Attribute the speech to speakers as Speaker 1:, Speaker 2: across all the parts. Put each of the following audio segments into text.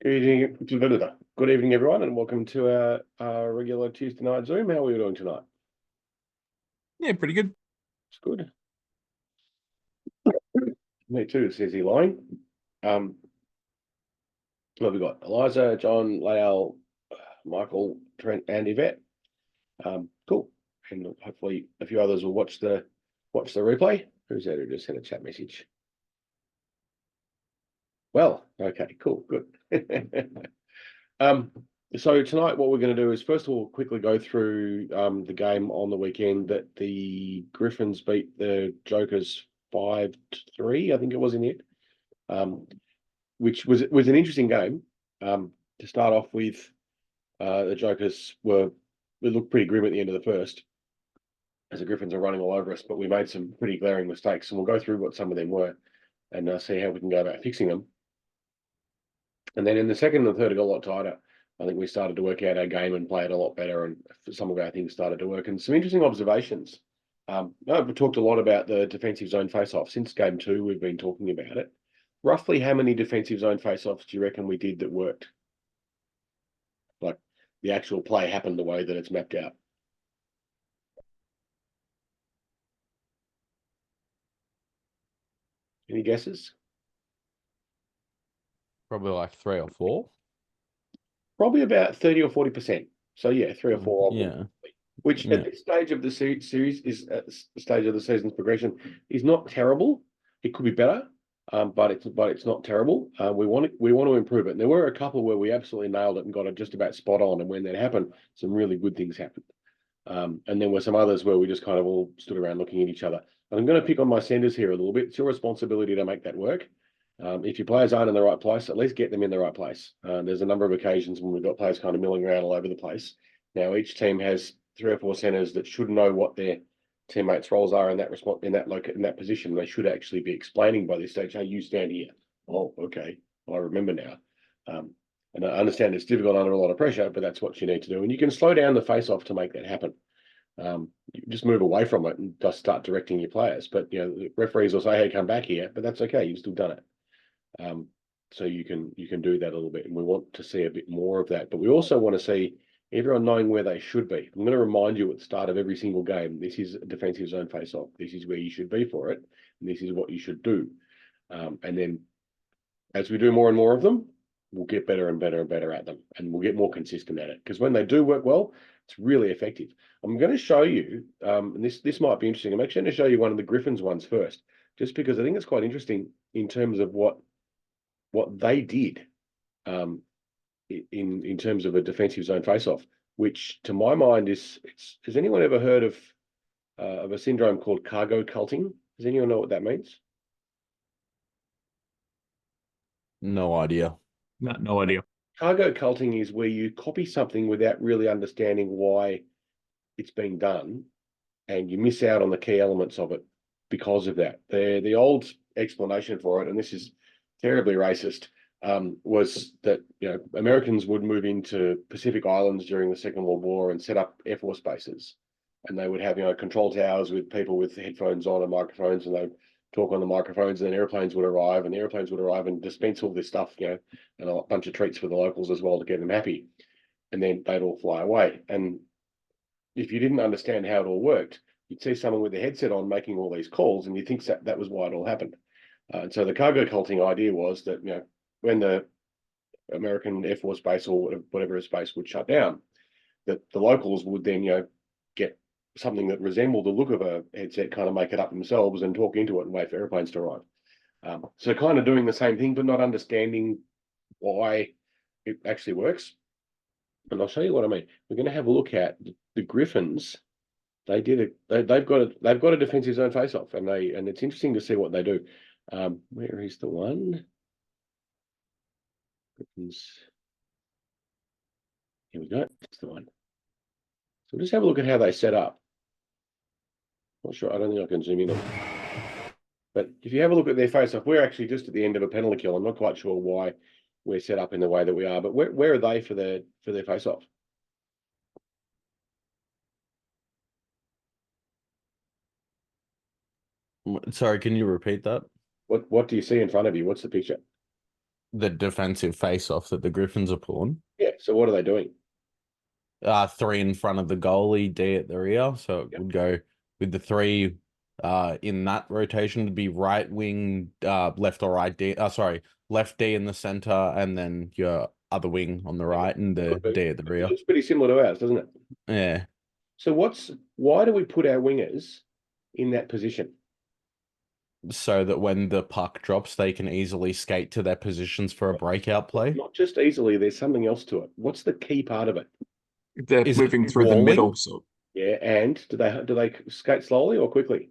Speaker 1: Good evening, everyone, and welcome to our regular Tuesday night Zoom. How are we doing tonight?
Speaker 2: Yeah, pretty good.
Speaker 1: It's good. Me too, says he lying. What have we got? Eliza, John, Lael, Michael, Trent, and Yvette. Cool. And hopefully a few others will watch the replay. Who's that who just sent a chat message? Well, okay, cool, good. So tonight what we're going to do is first of all quickly go through the game on the weekend that the Griffins beat the Jokers 5-3, I think it was in it, which was an interesting game. To start off with, the Jokers looked pretty grim at the end of the first as the Griffins are running all over us, but we made some pretty glaring mistakes, and we'll go through what some of them were and see how we can go about fixing them. And then in the second and the third, it got a lot tighter. I think we started to work out our game and play it a lot better, and some of our things started to work. And some interesting observations. I've talked a lot about the defensive zone face-off. Since game 2, we've been talking about it. Roughly how many defensive zone face-offs do you reckon we did that worked? Like the actual play happened the way that it's mapped out. Any guesses?
Speaker 2: Probably like 3 or 4.
Speaker 1: Probably about 30 or 40%. So yeah, 3 or 4 of them.
Speaker 2: Yeah.
Speaker 1: Which at this stage of the series is at the stage of the season's progression is not terrible. It could be better, but it's not terrible. We want to improve it. And there were a couple where we absolutely nailed it and got it just about spot on. And when that happened, some really good things happened. And there were some others where we just kind of all stood around looking at each other. And I'm going to pick on my senders here a little bit. It's your responsibility to make that work. If your players aren't in the right place, at least get them in the right place. There's a number of occasions when we've got players kind of milling around all over the place. Now each team has 3 or 4 centers that should know what their teammates' roles are in that position. They should actually be explaining by this stage, "Hey, you stand here." Oh, okay, I remember now. And I understand it's difficult under a lot of pressure, but that's what you need to do. And you can slow down the face-off to make that happen. You just move away from it and just start directing your players. But the referees will say, "Hey, come back here," but that's okay. You've still done it. So you can do that a little bit, and we want to see a bit more of that. But we also want to see everyone knowing where they should be. I'm going to remind you at the start of every single game, this is a defensive zone face-off. This is where you should be for it, and this is what you should do. And then as we do more and more of them, we'll get better and better and better at them, and we'll get more consistent at it. Because when they do work well, it's really effective. I'm going to show you, and this might be interesting. I'm actually going to show you one of the Griffins ones first, just because I think it's quite interesting in terms of what they did in terms of a defensive zone face-off, which to my mind has anyone ever heard of a syndrome called cargo culting? Does anyone know what that means?
Speaker 2: No idea.
Speaker 3: No idea.
Speaker 1: Cargo culting is where you copy something without really understanding why it's being done, and you miss out on the key elements of it because of that. The old explanation for it, and this is terribly racist, was that Americans would move into Pacific Islands during the Second World War and set up Air Force bases, and they would have control towers with people with headphones on and microphones, and they'd talk on the microphones, and then airplanes would arrive, and dispense all this stuff, and a bunch of treats for the locals as well to get them happy, and then they'd all fly away. And if you didn't understand how it all worked, you'd see someone with a headset on making all these calls, and you think that was why it all happened. And so the cargo culting idea was that when the American Air Force base or whatever space would shut down, that the locals would then get something that resembled the look of a headset, kind of make it up themselves and talk into it and wait for airplanes to arrive. So kind of doing the same thing, but not understanding why it actually works. And I'll show you what I mean. We're going to have a look at the Griffins. They did it. They've got a defensive zone face-off, and it's interesting to see what they do. Where is the one? Griffins. Here we go. That's the one. So we'll just have a look at how they set up. Not sure. I don't think I can zoom in on it. But if you have a look at their face-off, we're actually just at the end of a penalty kill. I'm not quite sure why we're set up in the way that we are, but where are they for their face-off?
Speaker 2: Sorry, can you repeat that?
Speaker 1: What do you see in front of you? What's the picture?
Speaker 2: the defensive face-off that the Griffins are pulling.
Speaker 1: Yeah. So what are they doing?
Speaker 2: 3 in front of the goalie, D at the rear. So it
Speaker 1: Yep.
Speaker 2: would go with the 3 in that rotation would be right wing, left or right D. Left D in the center, and then your other wing on the right and the D at the rear.
Speaker 1: It's pretty similar to ours, doesn't it?
Speaker 2: Yeah.
Speaker 1: So why do we put our wingers in that position?
Speaker 2: So that when the puck drops, they can easily skate to their positions for a breakout play.
Speaker 1: Not just easily, there's something else to it. What's the key part of it?
Speaker 3: They're
Speaker 2: Is it
Speaker 3: moving through the
Speaker 2: walling?
Speaker 3: middle. So
Speaker 1: Yeah, and do they skate slowly or quickly?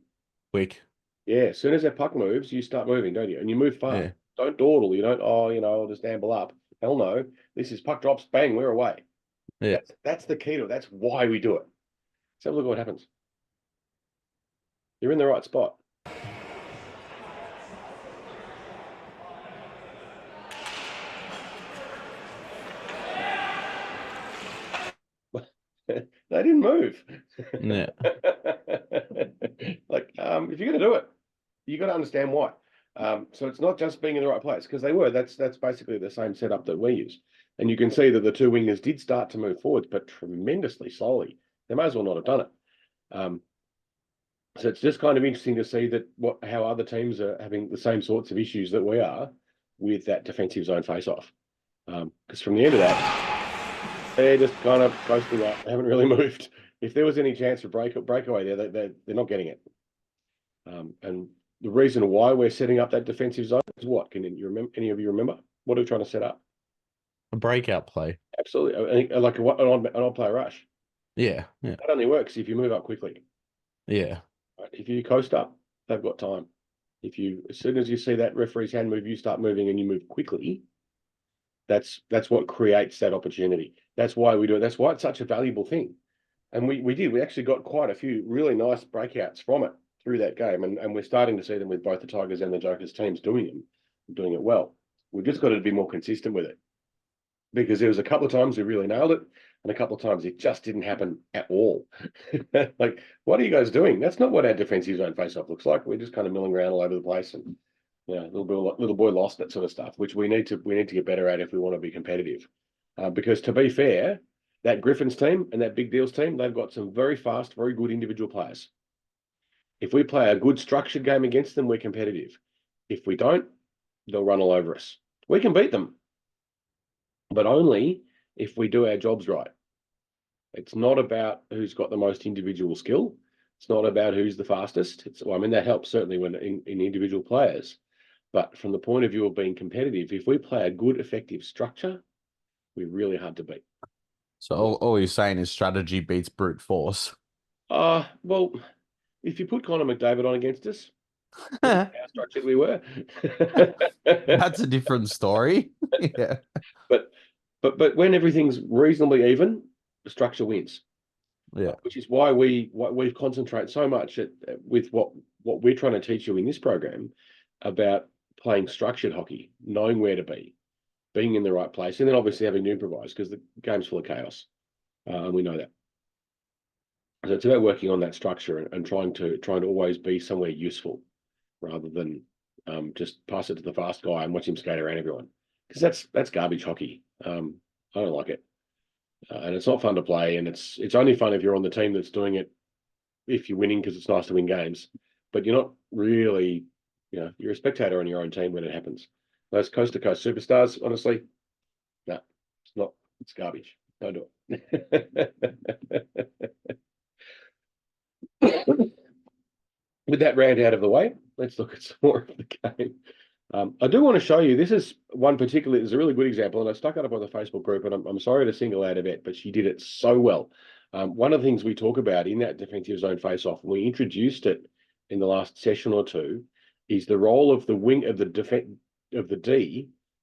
Speaker 2: Quick.
Speaker 1: Yeah, as soon as that puck moves, you start moving, don't you? And you move fast.
Speaker 2: Yeah.
Speaker 1: Don't dawdle. You don't, I'll just amble up. Hell no. This is puck drops, bang, we're away.
Speaker 2: Yeah.
Speaker 1: That's the key to it. That's why we do it. So look at what happens. You're in the right spot. They didn't move.
Speaker 2: Yeah.
Speaker 1: If you're going to do it, you got to understand why. So it's not just being in the right place, because they were. That's basically the same setup that we use. And you can see that the 2 wingers did start to move forwards, but tremendously slowly. They may as well not have done it. So it's just kind of interesting to see that how other teams are having the same sorts of issues that we are with that defensive zone face-off. Because from the end of that, they're just kind of coasting up. They haven't really moved. If there was any chance for breakaway there, they're not getting it. And the reason why we're setting up that defensive zone is what? Can you remember? Any of you remember? What are we trying to set up?
Speaker 2: A breakout play.
Speaker 1: Absolutely, like an odd play rush.
Speaker 2: Yeah. Yeah.
Speaker 1: That only works if you move up quickly.
Speaker 2: Yeah.
Speaker 1: Right? If you coast up, they've got time. As soon as you see that referee's hand move, you start moving and you move quickly. That's what creates that opportunity. That's why we do it. That's why it's such a valuable thing. And we actually got quite a few really nice breakouts from it through that game. And we're starting to see them with both the Tigers and the Jokers teams doing it well. We've just got to be more consistent with it. Because there was a couple of times we really nailed it, and a couple of times it just didn't happen at all. Like, what are you guys doing? That's not what our defensive zone face-off looks like. We're just kind of milling around all over the place, and little boy lost, that sort of stuff, which we need to get better at if we want to be competitive. Because to be fair, that Griffins team and that Big Deals team, they've got some very fast, very good individual players. If we play a good structured game against them, we're competitive. If we don't, they'll run all over us. We can beat them, but only if we do our jobs right. It's not about who's got the most individual skill. It's not about who's the fastest. That helps certainly when in individual players. But from the point of view of being competitive, if we play a good, effective structure, we're really hard to beat.
Speaker 2: So all you're saying is strategy beats brute force.
Speaker 1: Well, if you put Connor McDavid on against us, how structured we were.
Speaker 2: That's a different story. Yeah.
Speaker 1: But when everything's reasonably even, the structure wins.
Speaker 2: Yeah.
Speaker 1: Which is why we concentrate so much with what we're trying to teach you in this program about playing structured hockey, knowing where to be, being in the right place, and then obviously having to improvise because the game's full of chaos. And we know that. So it's about working on that structure and trying to always be somewhere useful rather than just pass it to the fast guy and watch him skate around everyone. Because that's garbage hockey. I don't like it. And it's not fun to play, and it's only fun if you're on the team that's doing it, if you're winning, because it's nice to win games. But you're not really, you're a spectator on your own team when it happens. Those coast-to-coast superstars, honestly, no, it's not. It's garbage. Don't do it. With that rant out of the way, let's look at some more of the game. I do want to show you, this is one particularly, it's a really good example, and I stuck it up on the Facebook group, and I'm sorry to single out Yvette, but she did it so well. One of the things we talk about in that defensive zone face-off, we introduced it in the last session or two, is the role of the wing of the D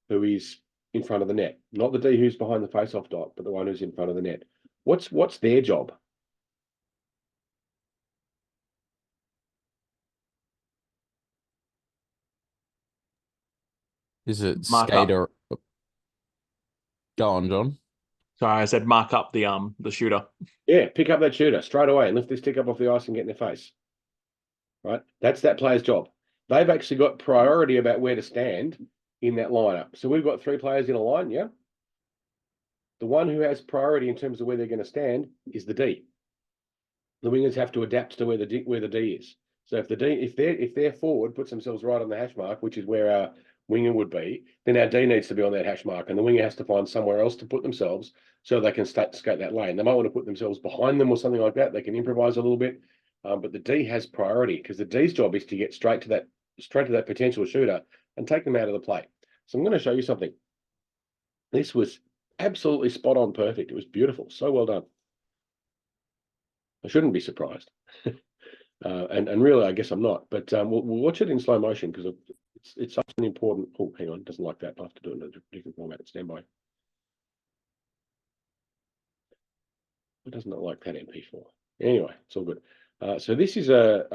Speaker 1: who is in front of the net. Not the D who's behind the face-off dot, but the one who's in front of the net. What's their job?
Speaker 2: Is it
Speaker 3: Mark up.
Speaker 2: skater? Go on, John.
Speaker 3: Sorry, I said mark up the shooter.
Speaker 1: Yeah, pick up that shooter straight away and lift this stick up off the ice and get in their face. Right? That's that player's job. They've actually got priority about where to stand in that lineup. So we've got 3 players in a line, yeah? The one who has priority in terms of where they're going to stand is the D. The wingers have to adapt to where the D is. So if their forward puts themselves right on the hash mark, which is where our winger would be, then our D needs to be on that hash mark, and the winger has to find somewhere else to put themselves so they can skate that lane. They might want to put themselves behind them or something like that. They can improvise a little bit, but the D has priority because the D's job is to get straight to that potential shooter and take them out of the play. So I'm going to show you something. This was absolutely spot on, perfect. It was beautiful, so well done. I shouldn't be surprised. And really, I guess I'm not. But we'll watch it in slow motion because it's such an important. Oh, hang on, it doesn't like that. I have to do it in a different format. Stand by. It does not like that MP4. Anyway, it's all good. So this is a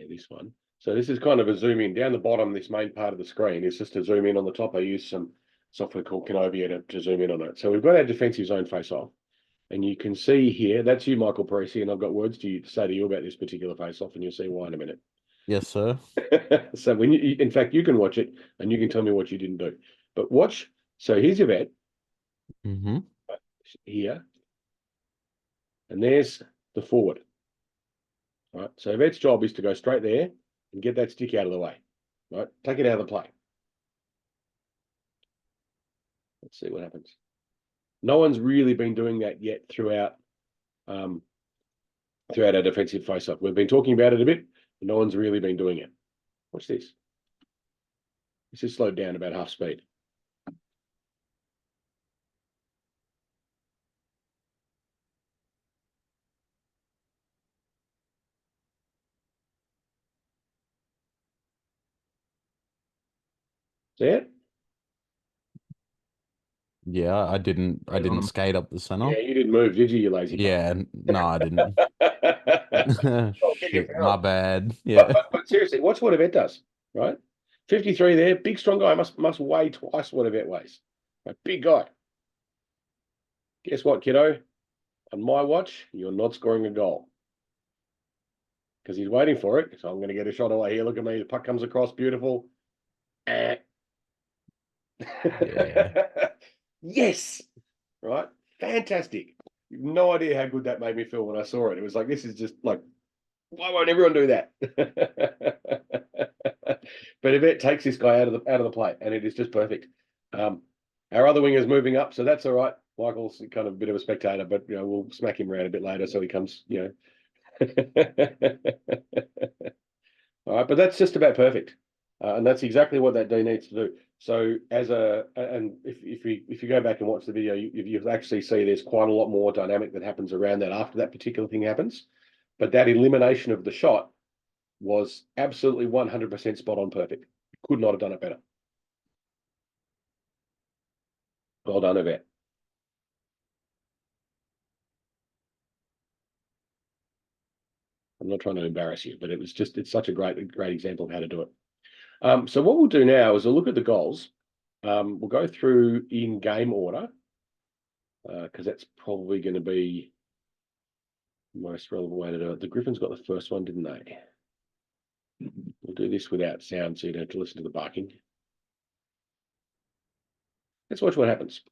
Speaker 1: this one. So this is kind of a zoom in down the bottom. This main part of the screen is just a zoom in on the top. I use some software called Canovia to zoom in on it. So we've got our defensive zone face off. And you can see here, that's you, Michael Parisi, and I've got words to say to you about this particular face-off, and you'll see why in a minute.
Speaker 2: Yes, sir.
Speaker 1: So when in fact, you can watch it, and you can tell me what you didn't do. But watch. So here's your vet.
Speaker 2: Mm-hmm.
Speaker 1: Here. And there's the forward. All right. So vet's job is to go straight there and get that stick out of the way. Right. Take it out of the play. Let's see what happens. No one's really been doing that yet throughout our defensive face-off. We've been talking about it a bit, but no one's really been doing it. Watch this. This is slowed down about half speed. See it?
Speaker 2: Yeah, I didn't skate up the center.
Speaker 1: Yeah, you didn't move, did you lazy bugger?
Speaker 2: Yeah, no, I didn't.
Speaker 1: Oh, get your
Speaker 2: Shit,
Speaker 1: power.
Speaker 2: my bad. Yeah.
Speaker 1: But seriously, watch what a vet does, right? 53 there, big strong guy, must weigh twice what a vet weighs. A big guy. Guess what, kiddo? On my watch, you're not scoring a goal. Because he's waiting for it. So I'm going to get a shot away here. Look at me. The puck comes across, beautiful. Yeah. Yes. Right. Fantastic. You've no idea how good that made me feel when I saw it. It was like, this is just like, why won't everyone do that? But if it takes this guy out of the play, and it is just perfect. Our other winger's moving up, so that's all right. Michael's kind of a bit of a spectator, but we'll smack him around a bit later so he comes, All right, but that's just about perfect. And that's exactly what that D needs to do. So if you go back and watch the video, you'll actually see there's quite a lot more dynamic that happens around that after that particular thing happens. But that elimination of the shot was absolutely 100% spot on perfect. Could not have done it better. Well done, Yvette. I'm not trying to embarrass you, but it's such a great example of how to do it. So what we'll do now is we'll look at the goals. We'll go through in game order because that's probably going to be the most relevant way to do it. The Griffins got the first one, didn't they? We'll do this without sound so you don't have to listen to the barking. Let's watch what happens.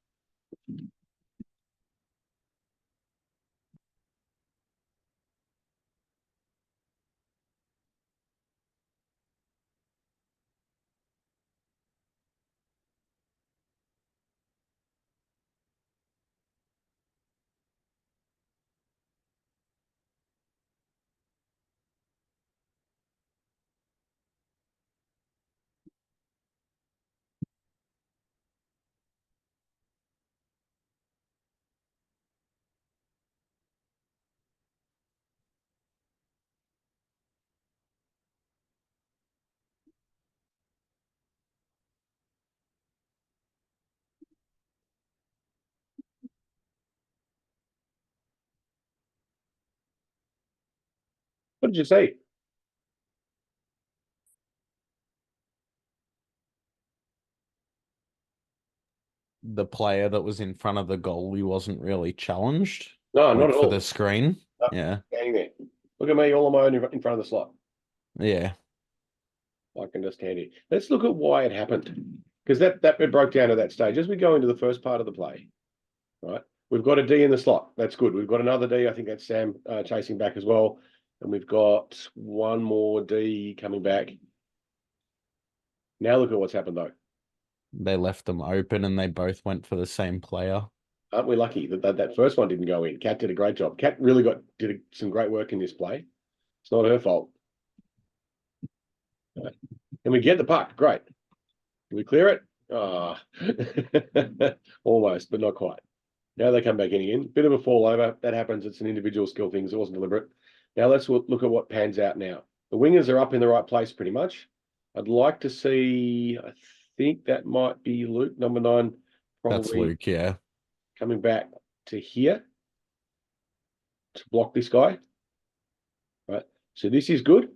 Speaker 1: What did you see?
Speaker 2: The player that was in front of the goalie wasn't really challenged.
Speaker 1: No, not
Speaker 2: like
Speaker 1: at
Speaker 2: for
Speaker 1: all.
Speaker 2: the screen.
Speaker 1: No,
Speaker 2: Yeah.
Speaker 1: standing there. Look Look at me, all on my own in front of the slot.
Speaker 2: Yeah.
Speaker 1: I can just hand it. Let's look at why it happened. Because that bit broke down at that stage. As we go into the first part of the play, right? We've got a D in the slot. That's good. We've got another D. I think that's Sam chasing back as well. And we've got one more D coming back. Now look at what's happened though.
Speaker 2: They left them open and they both went for the same player.
Speaker 1: Aren't we lucky that first one didn't go in? Kat did a great job. Kat really did some great work in this play. It's not her fault. Right. And we get the puck. Great. Can we clear it? Ah, almost, but not quite. Now they come back in again. Bit of a fall over. That happens. It's an individual skill thing. It wasn't deliberate. Now let's look at what pans out now. The wingers are up in the right place pretty much. I'd like to see, I think that might be Luke, number 9. Probably
Speaker 2: That's Luke, yeah.
Speaker 1: coming back to here to block this guy. Right. So this is good.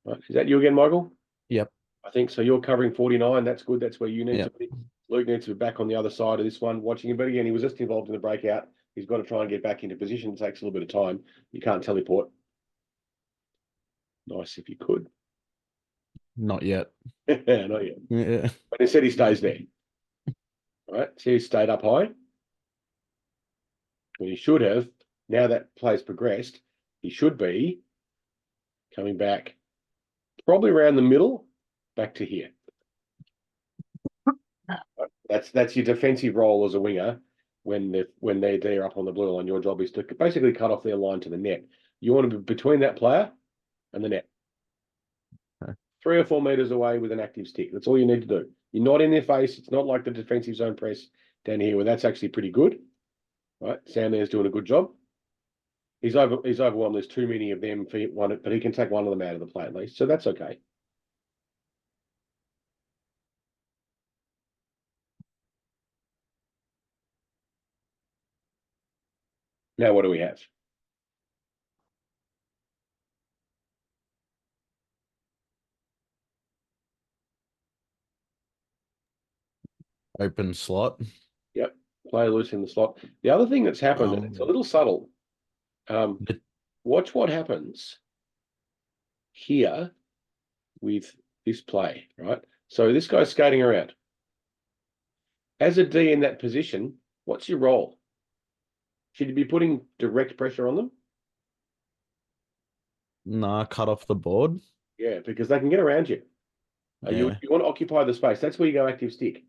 Speaker 1: Right. Is that you again, Michael?
Speaker 2: Yep.
Speaker 1: I think so. You're covering 49. That's good. That's where you need
Speaker 2: Yep.
Speaker 1: to be. Luke needs to be back on the other side of this one, watching him. But again, he was just involved in the breakout. He's got to try and get back into position. It takes a little bit of time. You can't teleport. Nice if you could.
Speaker 2: Not yet.
Speaker 1: Not yet.
Speaker 2: Yeah.
Speaker 1: But instead he stays there. All right. So he stayed up high. When he should have. Now that play's progressed, he should be coming back probably around the middle, back to here. That's your defensive role as a winger when they're up on the blue line. Your job is to basically cut off their line to the net. You want to be between that player and the net.
Speaker 2: Okay.
Speaker 1: 3 or 4 meters away with an active stick. That's all you need to do. You're not in their face. It's not like the defensive zone press down here where that's actually pretty good. Right? Sam there's doing a good job. He's overwhelmed. There's too many of them for one, but he can take one of them out of the play at least. So that's okay. Now what do we have?
Speaker 2: Open slot.
Speaker 1: Yep. Player loose in the slot. The other thing that's happened, and it's a little subtle. Watch what happens here with this play, right? So this guy's skating around. As a D in that position, what's your role? Should you be putting direct pressure on them?
Speaker 2: Nah, cut off the board.
Speaker 1: Yeah, because they can get around you. You want to occupy the space. That's where you go active stick.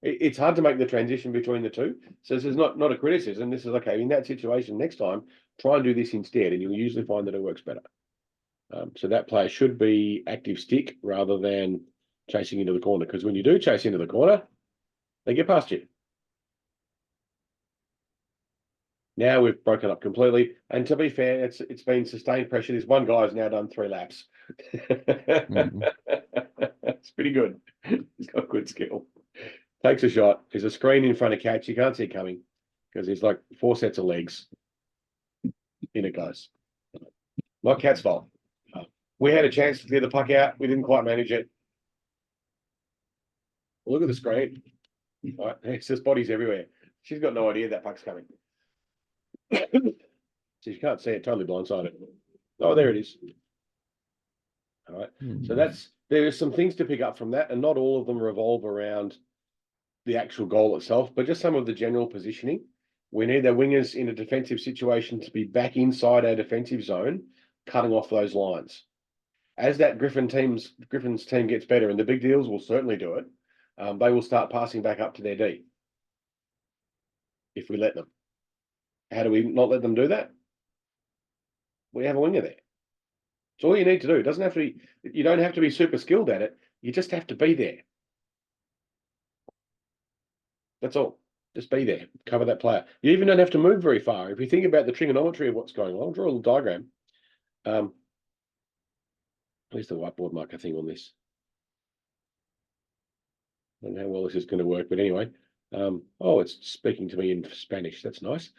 Speaker 1: It's hard to make the transition between the two. So this is not a criticism. This is okay. In that situation, next time, try and do this instead, and you'll usually find that it works better. So that player should be active stick rather than chasing into the corner, because when you do chase into the corner, they get past you. Now we've broken up completely. And to be fair, it's been sustained pressure. This one guy has now done 3 laps. It's pretty good. He's got good skill. Takes a shot. There's a screen in front of Catch. You can't see it coming because there's like 4 sets of legs. In it goes. Not Cat's fault. We had a chance to clear the puck out. We didn't quite manage it. Look at the screen. All right, it's just bodies everywhere. She's got no idea that puck's coming. So you can't see it, totally blindsided. Oh, there it is. All right. So there are some things to pick up from that, and not all of them revolve around the actual goal itself, but just some of the general positioning. We need our wingers in a defensive situation to be back inside our defensive zone, cutting off those lines. As that Griffin's team gets better, and the big deals will certainly do it, they will start passing back up to their D. If we let them. How do we not let them do that? We have a winger there. It's all you need to do. It doesn't have to be, you don't have to be super skilled at it. You just have to be there. That's all. Just be there. Cover that player. You even don't have to move very far. If you think about the trigonometry of what's going on, I'll draw a little diagram. At least the whiteboard marker thing on this. I don't know how well this is going to work, but anyway. Oh, it's speaking to me in Spanish. That's nice.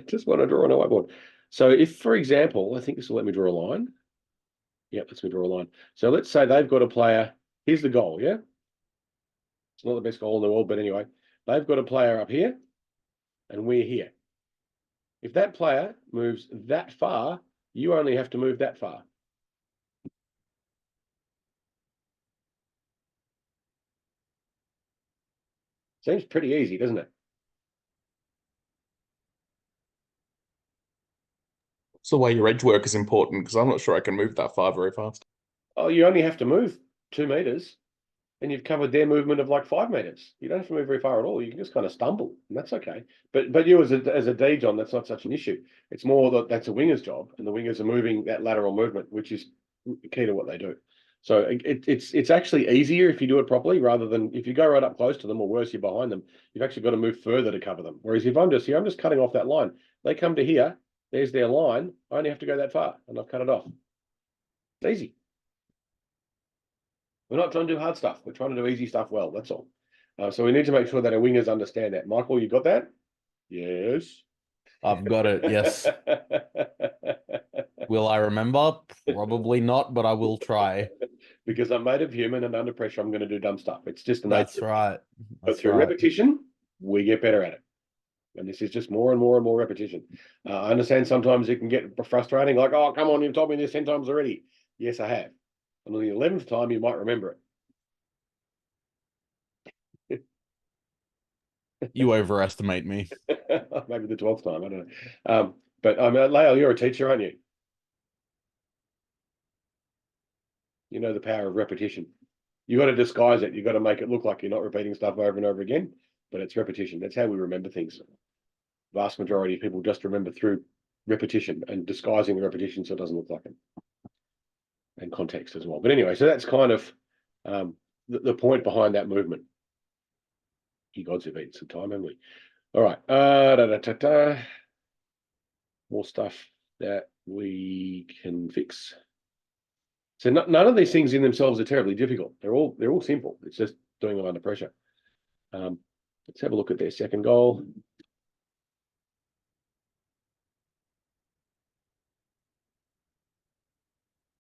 Speaker 1: Just want to draw on a whiteboard. So if, for example, I think this will let me draw a line. Yep, lets me draw a line. So let's say they've got a player. Here's the goal, yeah? It's not the best goal in the world, but anyway, they've got a player up here, and we're here. If that player moves that far, you only have to move that far. Seems pretty easy, doesn't it?
Speaker 3: So the way your edge work is important because I'm not sure I can move that far very fast.
Speaker 1: Oh, you only have to move 2 meters, and you've covered their movement of like 5 meters. You don't have to move very far at all. You can just kind of stumble, and that's okay. But you as a D, John, that's not such an issue. It's more that that's a winger's job, and the wingers are moving that lateral movement, which is key to what they do. So it's actually easier if you do it properly, rather than if you go right up close to them, or worse, you're behind them. You've actually got to move further to cover them. Whereas if I'm just here, I'm just cutting off that line. They come to here, there's their line. I only have to go that far, and I've cut it off. It's easy. We're not trying to do hard stuff. We're trying to do easy stuff well. That's all. So we need to make sure that our wingers understand that. Michael, you got that? Yes.
Speaker 2: I've got it. Yes. Will I remember? Probably not, but I will try.
Speaker 1: Because I'm made of human, and under pressure, I'm going to do dumb stuff. It's just the nature.
Speaker 2: That's right.
Speaker 1: But through repetition, we get better at it. And this is just more and more and more repetition. I understand sometimes it can get frustrating, like, oh, come on, you've told me this 10 times already. Yes, I have. And on the 11th time, you might remember it.
Speaker 2: You overestimate me.
Speaker 1: Maybe the 12th time, I don't know. But Lael, you're a teacher, aren't you? You know the power of repetition. You got to disguise it. You got to make it look like you're not repeating stuff over and over again, but it's repetition. That's how we remember things. Vast majority of people just remember through repetition and disguising the repetition so it doesn't look like it. And context as well. But anyway, so that's kind of the point behind that movement. You gods have eaten some time, haven't we? All right. More stuff that we can fix. So none of these things in themselves are terribly difficult. They're all simple. It's just doing them under pressure. Let's have a look at their second goal.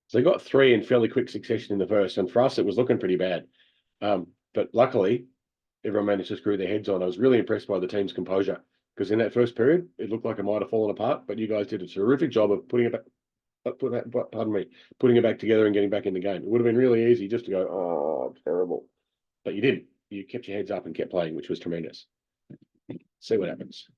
Speaker 1: So they got 3 in fairly quick succession in the first, and for us, it was looking pretty bad. But luckily, everyone managed to screw their heads on. I was really impressed by the team's composure, because in that first period, it looked like it might have fallen apart, but you guys did a terrific job of putting it back. Putting it back together and getting back in the game. It would have been really easy just to go, oh, terrible. But you didn't. You kept your heads up and kept playing, which was tremendous. See what happens.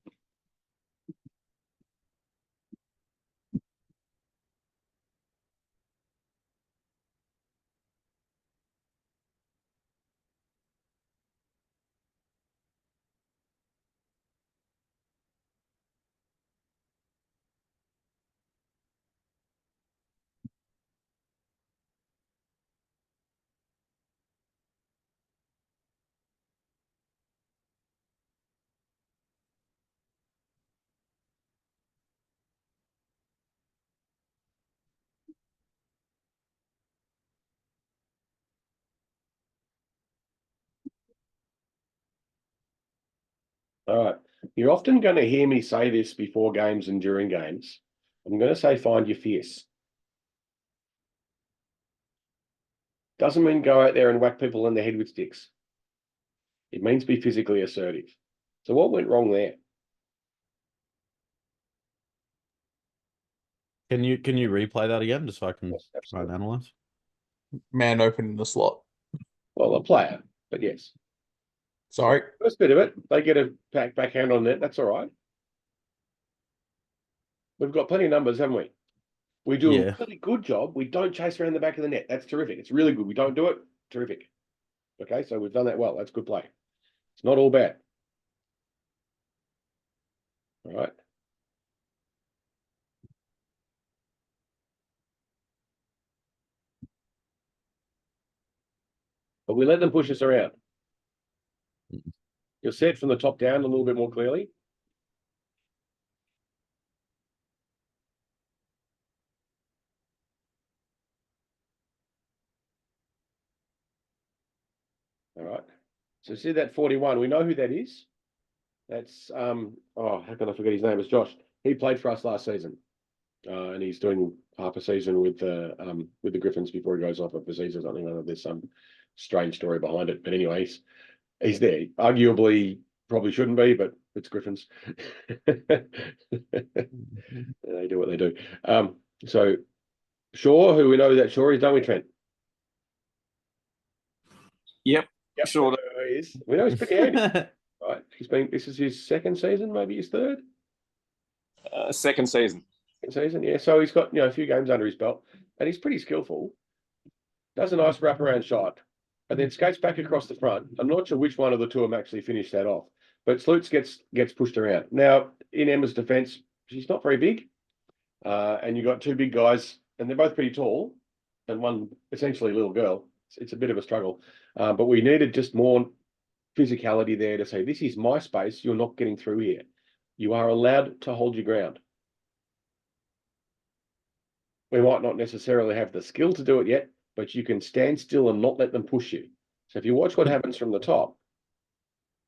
Speaker 1: All right. You're often going to hear me say this before games and during games. I'm going to say find your fierce. Doesn't mean go out there and whack people in the head with sticks. It means be physically assertive. So what went wrong there?
Speaker 2: Can you replay that again, just so I can
Speaker 1: Yes,
Speaker 2: try and analyze?
Speaker 3: Man open in the slot.
Speaker 1: Well, a player, but yes.
Speaker 3: Sorry.
Speaker 1: First bit of it, they get a backhand on net. That's all right. We've got plenty of numbers, haven't we? We do a really good job. We don't chase around the back of the net. That's terrific. It's really good. We don't do it. Terrific. Okay, so we've done that well. That's good play. It's not all bad. All right. But we let them push us around. You're set from the top down a little bit more clearly. All right. So see that 41. We know who that is. That's oh, how can I forget his name? It's Josh. He played for us last season. And he's doing half a season with the Griffins before he goes off overseas or something. I know there's some strange story behind it. But anyways, he's there. Arguably Probably shouldn't be, but it's Griffins. They do what they do. So Shaw, who we know that Shaw is, don't we, Trent?
Speaker 4: Yep.
Speaker 1: Yep,
Speaker 4: Sure.
Speaker 1: he is. We know he's pretty handy. Right. This is his second season, maybe his third.
Speaker 4: Second season.
Speaker 1: Season, yeah. So he's got a few games under his belt, and he's pretty skillful. Does a nice wraparound shot, and then skates back across the front. I'm not sure which one of the two of them actually finished that off, but Sloots gets pushed around. Now, in Emma's defence, she's not very big, and you've got two big guys, and they're both pretty tall, and one essentially little girl. It's a bit of a struggle, but we needed just more physicality there to say, this is my space. You're not getting through here. You are allowed to hold your ground. We might not necessarily have the skill to do it yet, but you can stand still and not let them push you. So if you watch what happens from the top,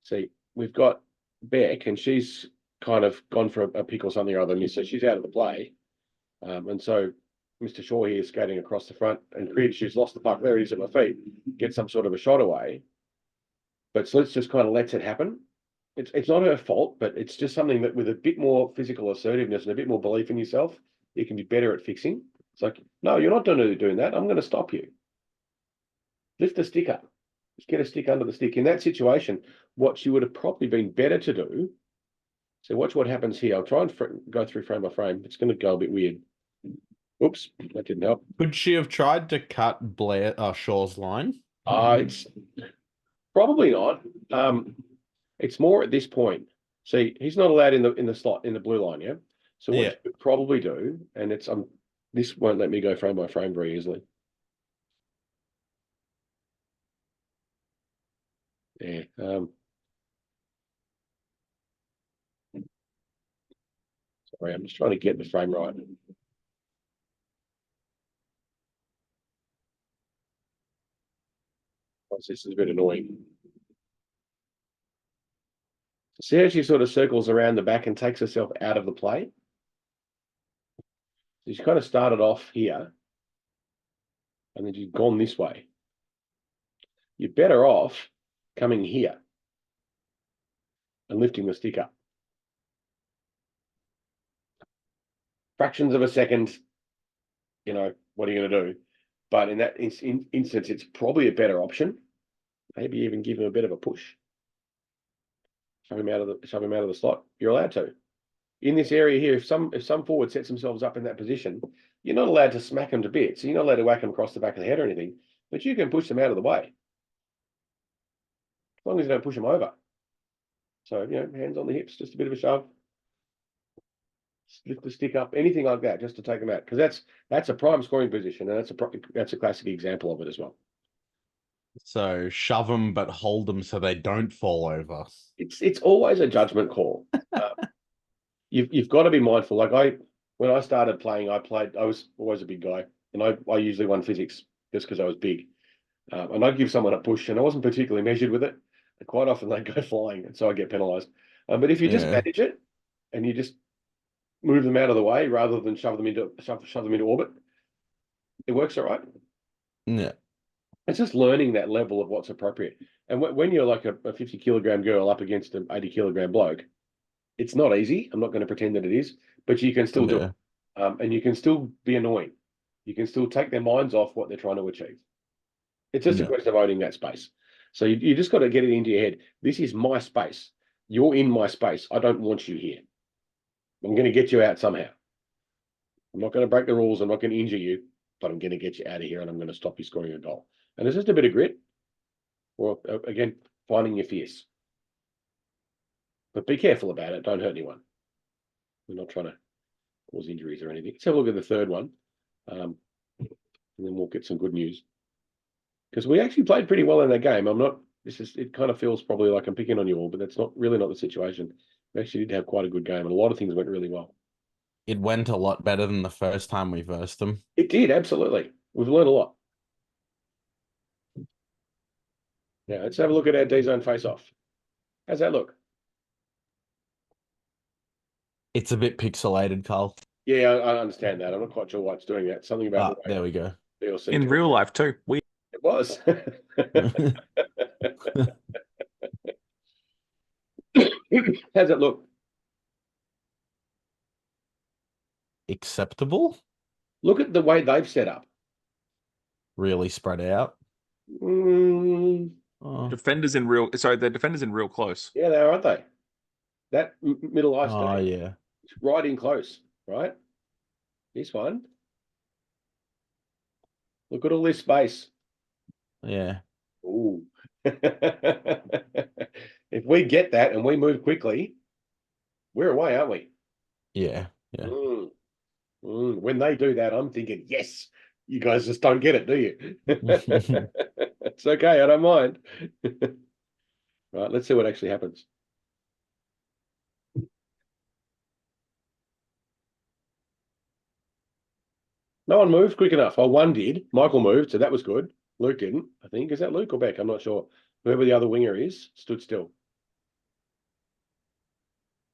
Speaker 1: see, we've got Beck, and she's kind of gone for a pick or something or other, and so she's out of the play. And so Mr. Shaw here is skating across the front, and she's lost the puck. There he is at my feet. Get some sort of a shot away. But Slits just kind of lets it happen. It's not her fault, but it's just something that with a bit more physical assertiveness and a bit more belief in yourself, you can be better at fixing. It's like, no, you're not doing that. I'm going to stop you. Lift the stick up. Just get a stick under the stick. In that situation, what she would have probably been better to do. So watch what happens here. I'll try and go through frame by frame. It's going to go a bit weird. Oops, that didn't help.
Speaker 2: Could she have tried to cut Shaw's line?
Speaker 1: It's probably not. It's more at this point. See, he's not allowed in the slot in the blue line, yeah. So what you could probably do, and it's this won't let me go frame by frame very easily. Yeah. Sorry, I'm just trying to get the frame right. This is a bit annoying. See how she sort of circles around the back and takes herself out of the play? She's kind of started off here, and then she's gone this way. You're better off coming here and lifting the stick up. Fractions of a second, what are you going to do? But in that instance, it's probably a better option. Maybe even give him a bit of a push. Shove him out of the slot. You're allowed to. In this area here, if some forward sets themselves up in that position, you're not allowed to smack them to bits. So you're not allowed to whack them across the back of the head or anything, but you can push them out of the way. As long as you don't push them over. So, hands on the hips, just a bit of a shove. Lift the stick up, anything like that, just to take them out. Because that's a prime scoring position, and that's a classic example of it as well.
Speaker 2: So shove them, but hold them so they don't fall over.
Speaker 1: It's always a judgment call. You've got to be mindful. Like when I started playing, I was always a big guy, and I usually won physics just because I was big. And I'd give someone a push, and I wasn't particularly measured with it. And quite often they'd go flying, and so I get penalised. But if you just manage it, and you just move them out of the way rather than shove them into orbit, it works all right.
Speaker 2: Yeah.
Speaker 1: It's just learning that level of what's appropriate. And when you're like a 50-kilogram girl up against an 80-kilogram bloke, it's not easy. I'm not going to pretend that it is, but you can still do it. And you can still be annoying. You can still take their minds off what they're trying to achieve. It's just a question of owning that space. So you just got to get it into your head. This is my space. You're in my space. I don't want you here. I'm going to get you out somehow. I'm not going to break the rules. I'm not going to injure you, but I'm going to get you out of here, and I'm going to stop you scoring a goal. And it's just a bit of grit, or again, finding your fierce. But be careful about it. Don't hurt anyone. We're not trying to cause injuries or anything. Let's have a look at the third one, and then we'll get some good news. Because we actually played pretty well in that game. It kind of feels probably like I'm picking on you all, but that's really not the situation. We actually did have quite a good game, and a lot of things went really well.
Speaker 2: It went a lot better than the first time we versed them.
Speaker 1: It did, absolutely. We've learned a lot. Now, let's have a look at our D-zone face-off. How's that look?
Speaker 2: It's a bit pixelated, Carl.
Speaker 1: Yeah, I understand that. I'm not quite sure why it's doing that. Something about the way
Speaker 2: there we go.
Speaker 1: DLC
Speaker 4: In real life too.
Speaker 1: It was. How's it look?
Speaker 2: Acceptable.
Speaker 1: Look at the way they've set up.
Speaker 2: Really spread out.
Speaker 1: Mm,
Speaker 2: Oh,
Speaker 3: Defenders in real. Sorry, the defenders in real close.
Speaker 1: yeah, they are, aren't they? That middle ice
Speaker 2: oh
Speaker 1: day,
Speaker 2: yeah.
Speaker 1: it's right in close, right? This one. Look at all this space.
Speaker 2: Yeah.
Speaker 1: Ooh. If we get that and we move quickly, we're away, aren't we?
Speaker 2: Yeah. Yeah.
Speaker 1: When they do that, I'm thinking, yes, you guys just don't get it, do you? It's okay, I don't mind. Right, let's see what actually happens. No one moved quick enough. Oh, one did. Michael moved, so that was good. Luke didn't, I think. Is that Luke or Beck? I'm not sure. Whoever the other winger is stood still.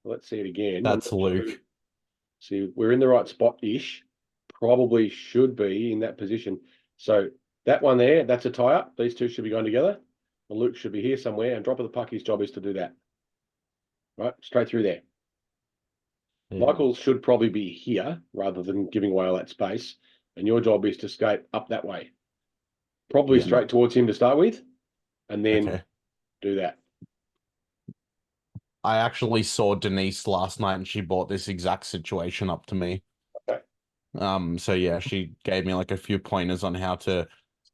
Speaker 1: Let's see it again.
Speaker 2: That's Luke.
Speaker 1: See, we're in the right spot-ish. Probably should be in that position. So that one there, that's a tie-up. These two should be going together. And Luke should be here somewhere. And drop of the puck, his job is to do that. Right, straight through there.
Speaker 2: Yeah.
Speaker 1: Michael should probably be here rather than giving away all that space. And your job is to skate up that way. Probably
Speaker 2: Yeah.
Speaker 1: straight towards him to start with. And then
Speaker 2: Okay.
Speaker 1: do that.
Speaker 2: I actually saw Denise last night and she brought this exact situation up to me.
Speaker 1: Okay.
Speaker 2: So yeah, she gave me like a few pointers on how to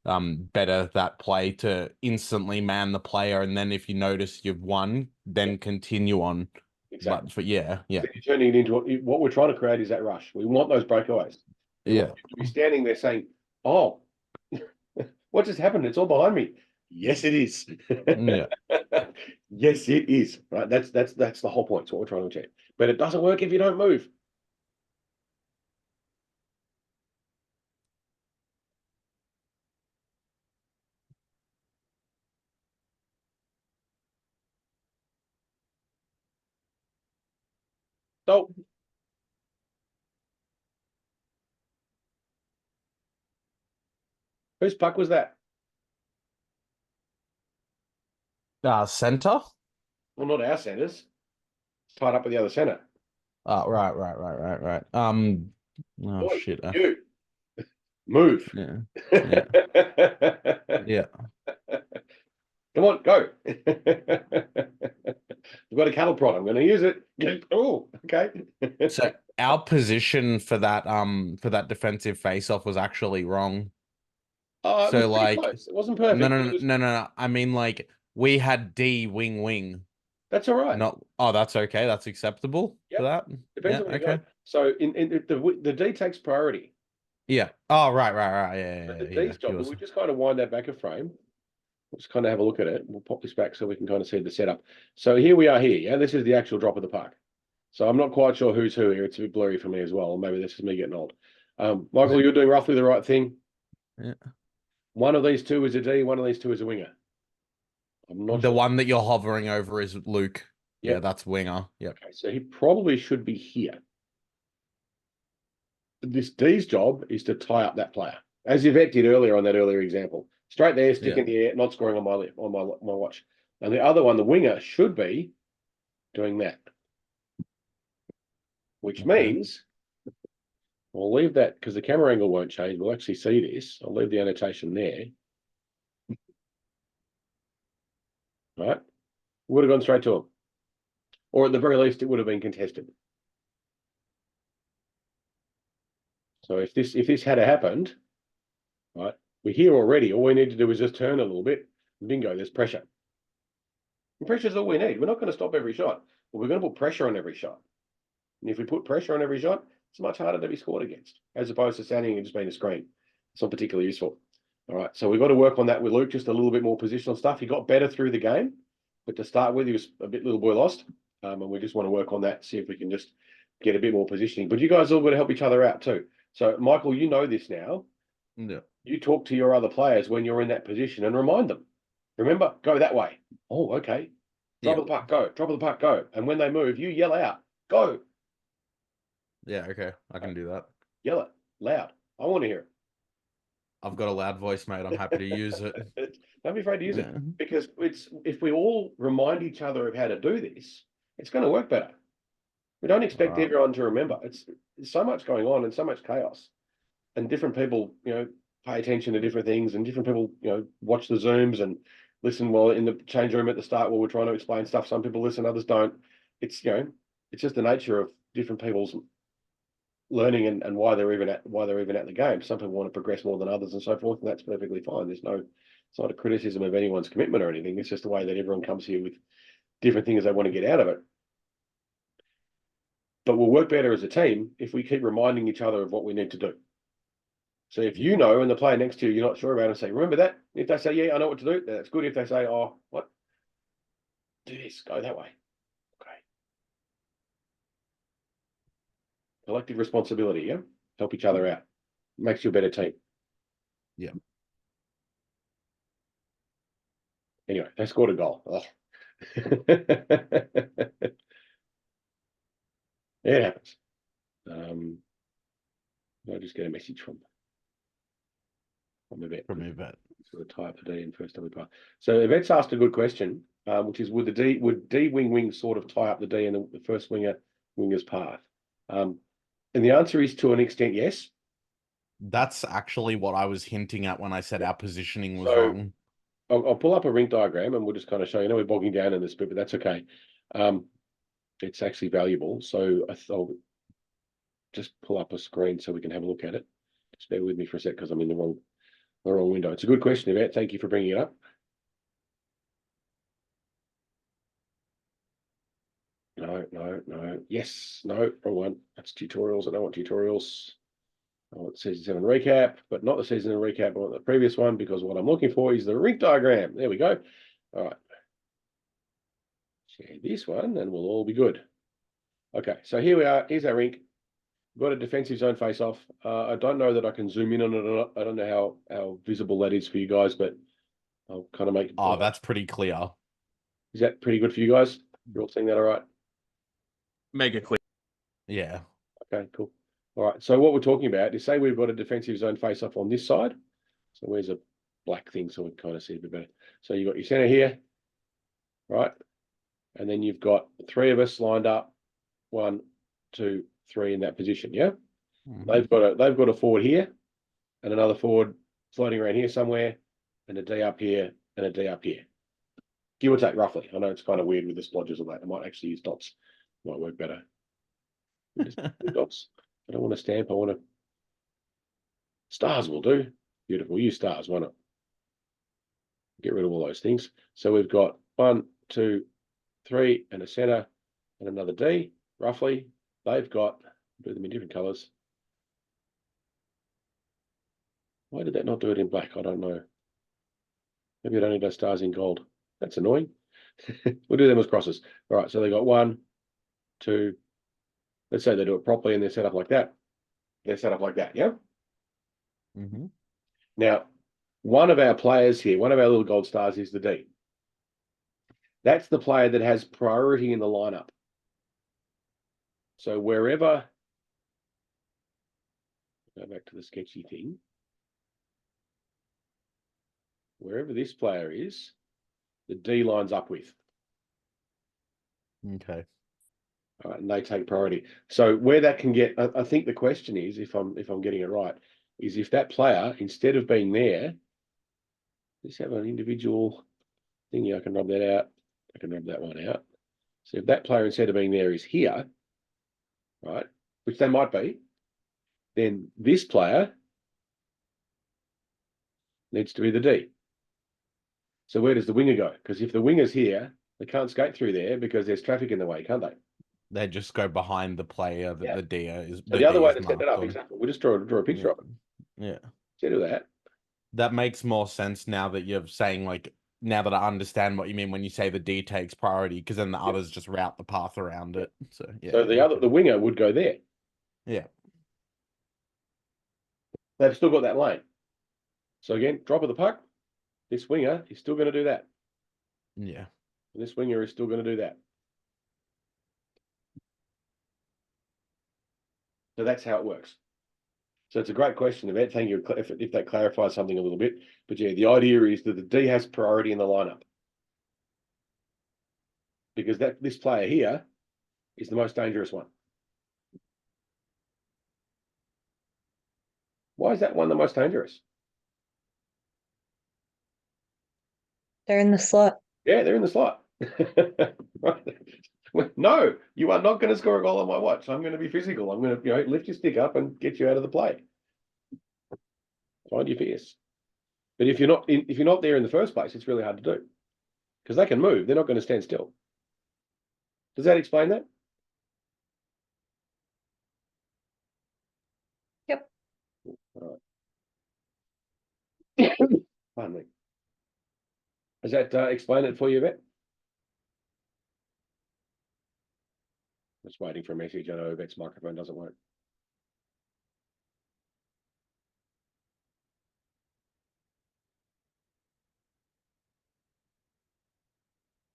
Speaker 2: better that play to instantly man the player, and then if you notice you've won, then continue on.
Speaker 1: Exactly.
Speaker 2: But yeah.
Speaker 1: You're turning it into what we're trying to create is that rush. We want those breakaways. We want you to be standing there saying, oh, what just happened? It's all behind me. Yes, it is.
Speaker 2: Yeah.
Speaker 1: Yes, it is. Right. That's the whole point. It's what we're trying to achieve. But it doesn't work if you don't move. So whose puck was that?
Speaker 2: Center?
Speaker 1: Well, not our centers. It's tied up with the other center.
Speaker 2: Right. Oh
Speaker 1: Boy,
Speaker 2: shit.
Speaker 1: you move.
Speaker 2: Yeah.
Speaker 1: Yeah.
Speaker 2: Yeah.
Speaker 1: Come on, go. I've got a cattle prod. I'm going to use it. Oh, okay.
Speaker 2: So our position for that defensive face-off was actually wrong.
Speaker 1: It
Speaker 2: So
Speaker 1: was pretty
Speaker 2: like,
Speaker 1: close. It wasn't perfect.
Speaker 2: no. I mean, like, we had D wing.
Speaker 1: That's all right.
Speaker 2: Not. Oh, that's okay. That's acceptable
Speaker 1: Yep.
Speaker 2: for that.
Speaker 1: Depends on what you got. So in the D takes priority.
Speaker 2: Yeah. Oh, right. Yeah.
Speaker 1: But the D's job, we just kind of wind that back a frame. We'll just kind of have a look at it. We'll pop this back so we can kind of see the setup. So here we are here. Yeah, this is the actual drop of the puck. So I'm not quite sure who's who here. It's a bit blurry for me as well. Maybe this is me getting old. Michael, you're doing roughly the right thing.
Speaker 2: Yeah.
Speaker 1: One of these two is a D. One of these two is a winger. I'm not
Speaker 2: The
Speaker 1: sure.
Speaker 2: one that you're hovering over is Luke.
Speaker 1: Yep.
Speaker 2: Yeah, that's winger. Yep.
Speaker 1: Okay, so he probably should be here. This D's job is to tie up that player, as Yvette did earlier on that earlier example. Straight there, stick in the air, not scoring on my watch. And the other one, the winger, should be doing that. Which means I'll leave that because the camera angle won't change. We'll actually see this. I'll leave the annotation there. Right? Would have gone straight to him. Or at the very least, it would have been contested. So if this had happened, right, we're here already. All we need to do is just turn a little bit. Bingo, there's pressure. And pressure is all we need. We're not going to stop every shot, but we're going to put pressure on every shot. And if we put pressure on every shot, it's much harder to be scored against, as opposed to standing and just being a screen. It's not particularly useful. All right, so we've got to work on that with Luke, just a little bit more positional stuff. He got better through the game, but to start with, he was a bit little boy lost. And we just want to work on that, see if we can just get a bit more positioning. But you guys all got to help each other out too. So, Michael, you know this now.
Speaker 2: Yeah.
Speaker 1: You talk to your other players when you're in that position and remind them. Remember, go that way. Oh, okay. Drop of the puck, go. Drop of the puck, go. And when they move, you yell out, go.
Speaker 2: Yeah, okay. I can do that.
Speaker 1: Yell it loud. I want to hear it.
Speaker 2: I've got a loud voice, mate. I'm happy to use it.
Speaker 1: Don't be afraid to use it, because it's if we all remind each other of how to do this, it's going to work better. We don't expect
Speaker 2: Right.
Speaker 1: everyone to remember. There's so much going on and so much chaos, and different people, pay attention to different things, and different people, watch the Zooms and listen while in the change room at the start while we're trying to explain stuff. Some people listen, others don't. It's it's just the nature of different people's learning and why they're even at the game. Some people want to progress more than others and so forth, and that's perfectly fine. It's not a criticism of anyone's commitment or anything. It's just the way that everyone comes here with different things they want to get out of it. But we'll work better as a team if we keep reminding each other of what we need to do. So if you know, and the player next to you, you're not sure about, and say, remember that. If they say, yeah, I know what to do, that's good. If they say, oh, what? Do this, go that way. Okay. Collective responsibility, yeah? Help each other out. Makes you a better team.
Speaker 2: Yeah.
Speaker 1: Anyway, they scored a goal. Oh. It happens. I'll just get a message from Yvette.
Speaker 2: From Yvette.
Speaker 1: Sort of type the D in first W part. So Yvette's asked a good question, which is would D wing sort of tie up the D in the first winger's path? And the answer is to an extent yes.
Speaker 2: That's actually what I was hinting at when I said our positioning was
Speaker 1: So,
Speaker 2: wrong.
Speaker 1: I'll pull up a rink diagram and we'll just kind of show you. We're bogging down in this bit, but that's okay. It's actually valuable. So I'll just pull up a screen so we can have a look at it. Just bear with me for a sec because I'm in the wrong window. It's a good question, Yvette. Thank you for bringing it up. No. Yes, no, wrong one. That's tutorials. I don't want tutorials. I want season 7 recap, but not the season 7 recap. I want the previous one because what I'm looking for is the rink diagram. There we go. All right. Share this one and we'll all be good. Okay, so here we are. Here's our rink. We've got a defensive zone face off. I don't know that I can zoom in on it or not. I don't know how visible that is for you guys, but I'll kind of make it.
Speaker 2: Oh, that's pretty clear.
Speaker 1: Is that pretty good for you guys? You're all seeing that all right?
Speaker 3: Mega clear.
Speaker 2: Yeah.
Speaker 1: Okay, cool. All right, so what we're talking about is say we've got a defensive zone face off on this side. So where's a black thing so we can kind of see a bit better. So you've got your center here, right? And then you've got 3 of us lined up, 1, 2, 3 in that position, yeah?
Speaker 2: Mhm.
Speaker 1: They've got a forward here and another forward floating around here somewhere, and a D up here and a D up here. Give or take roughly. I know it's kind of weird with the splodges of that. I might actually use dots. Might work better. Just dots. I don't want to stamp. I want to. Stars will do. Beautiful. Use stars. Why not? Get rid of all those things. So we've got 1, 2, 3, and a center, and another D. Roughly, they've got. Do them in different colors. Why did that not do it in black? I don't know. Maybe it only does stars in gold. That's annoying. We'll do them as crosses. All right, so they got 1, 2. Let's say they do it properly and they're set up like that. They're set up like that, yeah?
Speaker 2: Mm-hmm.
Speaker 1: Now, one of our players here, one of our little gold stars is the D. That's the player that has priority in the lineup. So wherever, go back to the sketchy thing. Wherever this player is, the D lines up with.
Speaker 2: Okay.
Speaker 1: All right, and they take priority. So where that can get, I think the question is, if I'm getting it right, is if that player, instead of being there, let's have an individual thingy. I can rub that out. I can rub that one out. So if that player, instead of being there, is here, right, which they might be, then this player needs to be the D. So where does the winger go? Because if the winger's here, they can't skate through there because there's traffic in the way, can't they?
Speaker 2: They just go behind the player that
Speaker 1: Yeah.
Speaker 2: the D is.
Speaker 1: So the other
Speaker 2: D
Speaker 1: way
Speaker 2: is
Speaker 1: to set that
Speaker 2: marked
Speaker 1: up,
Speaker 2: on.
Speaker 1: exactly. We'll just draw a picture of it.
Speaker 2: Yeah.
Speaker 1: Instead of that.
Speaker 2: That makes more sense now that you're saying, like, now that I understand what you mean when you say the D takes priority, because then the others just route the path around it. So yeah.
Speaker 1: So the winger would go there.
Speaker 2: Yeah.
Speaker 1: They've still got that lane. So again, drop of the puck. This winger is still going to do that.
Speaker 2: Yeah.
Speaker 1: And this winger is still going to do that. So that's how it works. So it's a great question, Yvette. Thank you if that clarifies something a little bit. But yeah, the idea is that the D has priority in the lineup. because this player here is the most dangerous one. Why is that one the most dangerous?
Speaker 5: They're in the slot.
Speaker 1: Yeah, they're in the slot. No, you are not going to score a goal on my watch. I'm going to be physical. I'm going to, lift your stick up and get you out of the play. Find your fierce. But if you're not there in the first place, it's really hard to do because they can move. They're not going to stand still. Does that explain that?
Speaker 5: Yep.
Speaker 1: All right. Pardon me. Does that explain it for you, Vet? Just waiting for a message. I know Vet's microphone doesn't work.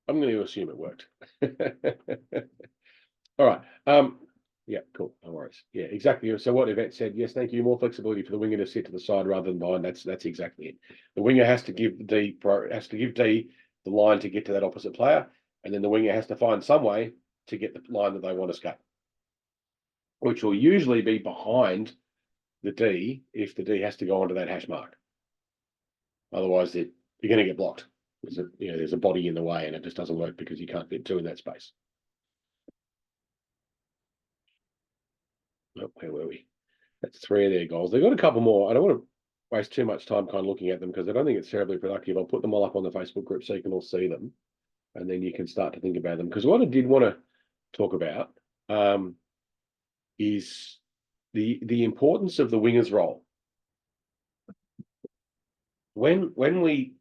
Speaker 1: I'm going to assume it worked. All right. Yeah, cool. No worries. Yeah, exactly. So what Yvette said, yes, thank you. More flexibility for the winger to sit to the side rather than behind. That's exactly it. The winger has to give D the line to get to that opposite player, and then the winger has to find some way to get the line that they want to skate, which will usually be behind the D if the D has to go onto that hash mark. Otherwise, you're going to get blocked. There's a body in the way, and it just doesn't work because you can't get two in that space. Oh, where were we? That's 3 of their goals. They've got a couple more. I don't want to waste too much time kind of looking at them because I don't think it's terribly productive. I'll put them all up on the Facebook group so you can all see them, and then you can start to think about them. Because what I did want to talk about is the importance of the winger's role. When we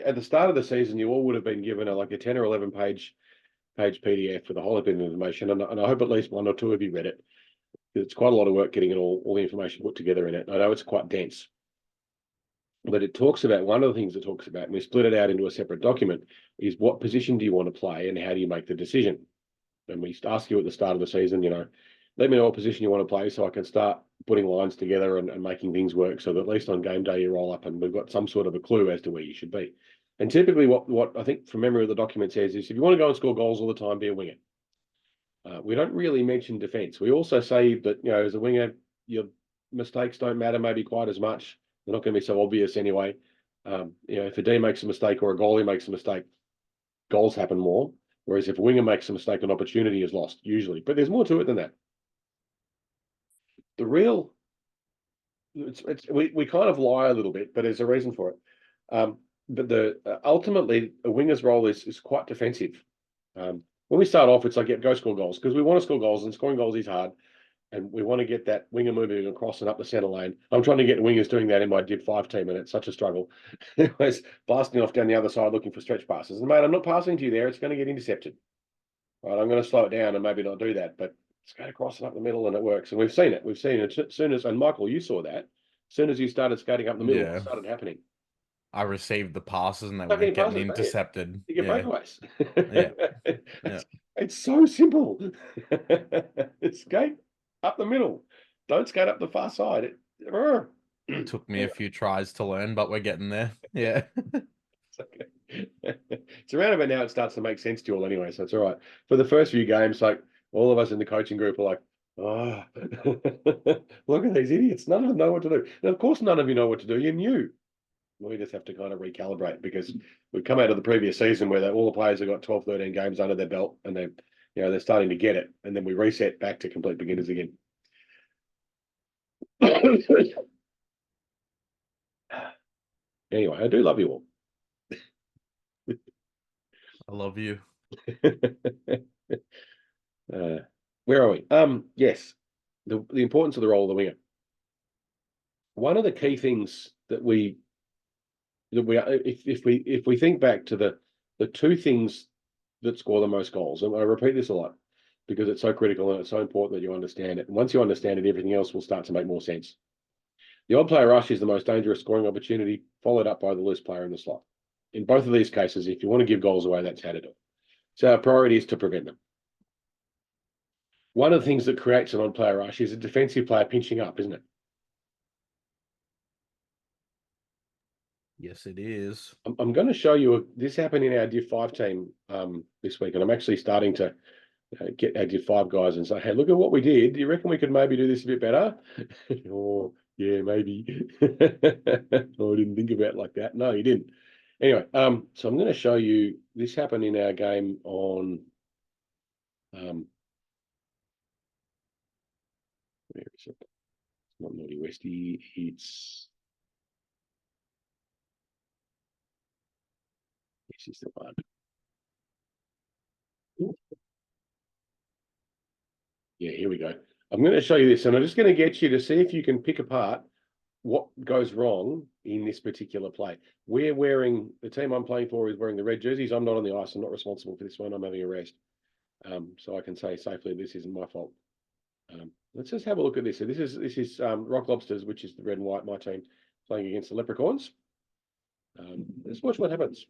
Speaker 1: at the start of the season, you all would have been given a 10 or 11 page PDF with a whole lot of information, and I hope at least 1 or 2 of you read it. It's quite a lot of work getting it all the information put together in it. I know it's quite dense, but it talks about one of the things it talks about, and we split it out into a separate document, is what position do you want to play and how do you make the decision? And we ask you at the start of the season, let me know what position you want to play so I can start putting lines together and making things work so that at least on game day you roll up and we've got some sort of a clue as to where you should be. And typically what I think from memory of the document says is if you want to go and score goals all the time, be a winger. We don't really mention defence. We also say that, as a winger, your mistakes don't matter maybe quite as much. They're not going to be so obvious anyway. If a D makes a mistake or a goalie makes a mistake, goals happen more. Whereas if a winger makes a mistake, an opportunity is lost usually. But there's more to it than that. We kind of lie a little bit, but there's a reason for it. But ultimately, a winger's role is quite defensive. When we start off, it's like, go score goals because we want to score goals, and scoring goals is hard. And we want to get that winger moving across and up the centre lane. I'm trying to get wingers doing that in my Div 5 team, and it's such a struggle. Anyways, blasting off down the other side looking for stretch passes. And mate, I'm not passing to you there. It's going to get intercepted. Right, I'm going to slow it down and maybe not do that, but it's going across and up the middle, and it works. And we've seen it. We've seen it as soon as, and Michael, you saw that. As soon as you started skating up the middle, it started happening.
Speaker 2: I received the passes and they
Speaker 1: Fucking
Speaker 2: weren't getting
Speaker 1: passes, mate.
Speaker 2: intercepted.
Speaker 1: You get breakaways.
Speaker 2: Yeah.
Speaker 1: It's so simple. Skate up the middle. Don't skate up the far side.
Speaker 2: It took me a few tries to learn, but we're getting there. Yeah.
Speaker 1: It's around about now it starts to make sense to you all anyway, so it's all right. For the first few games, like all of us in the coaching group are like, oh, look at these idiots. None of them know what to do. And of course, none of you know what to do. You're new. We just have to kind of recalibrate because we've come out of the previous season where all the players have got 12, 13 games under their belt and they're starting to get it. And then we reset back to complete beginners again. Anyway, I do love you all.
Speaker 2: I love you.
Speaker 1: Where are we? Yes, the importance of the role of the winger. One of the key things if we think back to the 2 things that score the most goals, and I repeat this a lot because it's so critical and it's so important that you understand it. And once you understand it, everything else will start to make more sense. The odd player rush is the most dangerous scoring opportunity, followed up by the loose player in the slot. In both of these cases, if you want to give goals away, that's how to do it. So our priority is to prevent them. One of the things that creates an odd player rush is a defensive player pinching up, isn't it?
Speaker 2: Yes, it is.
Speaker 1: I'm going to show you this happened in our Div 5 team this week, and I'm actually starting to get our Div 5 guys and say, hey, look at what we did. Do you reckon we could maybe do this a bit better? Oh, yeah, maybe. Oh, I didn't think about it like that. No, you didn't. Anyway, so I'm going to show you this happened in our game on where is it? It's not Naughty Westy, it's this is the one. Yeah, here we go. I'm going to show you this, and I'm just going to get you to see if you can pick apart what goes wrong in this particular play. We're wearing, the team I'm playing for is wearing the red jerseys. I'm not on the ice. I'm not responsible for this one. I'm having a rest. So I can say safely this isn't my fault. Let's just have a look at this. So this is Rock Lobsters, which is the red and white, my team, playing against the Leprechauns. Let's watch what happens.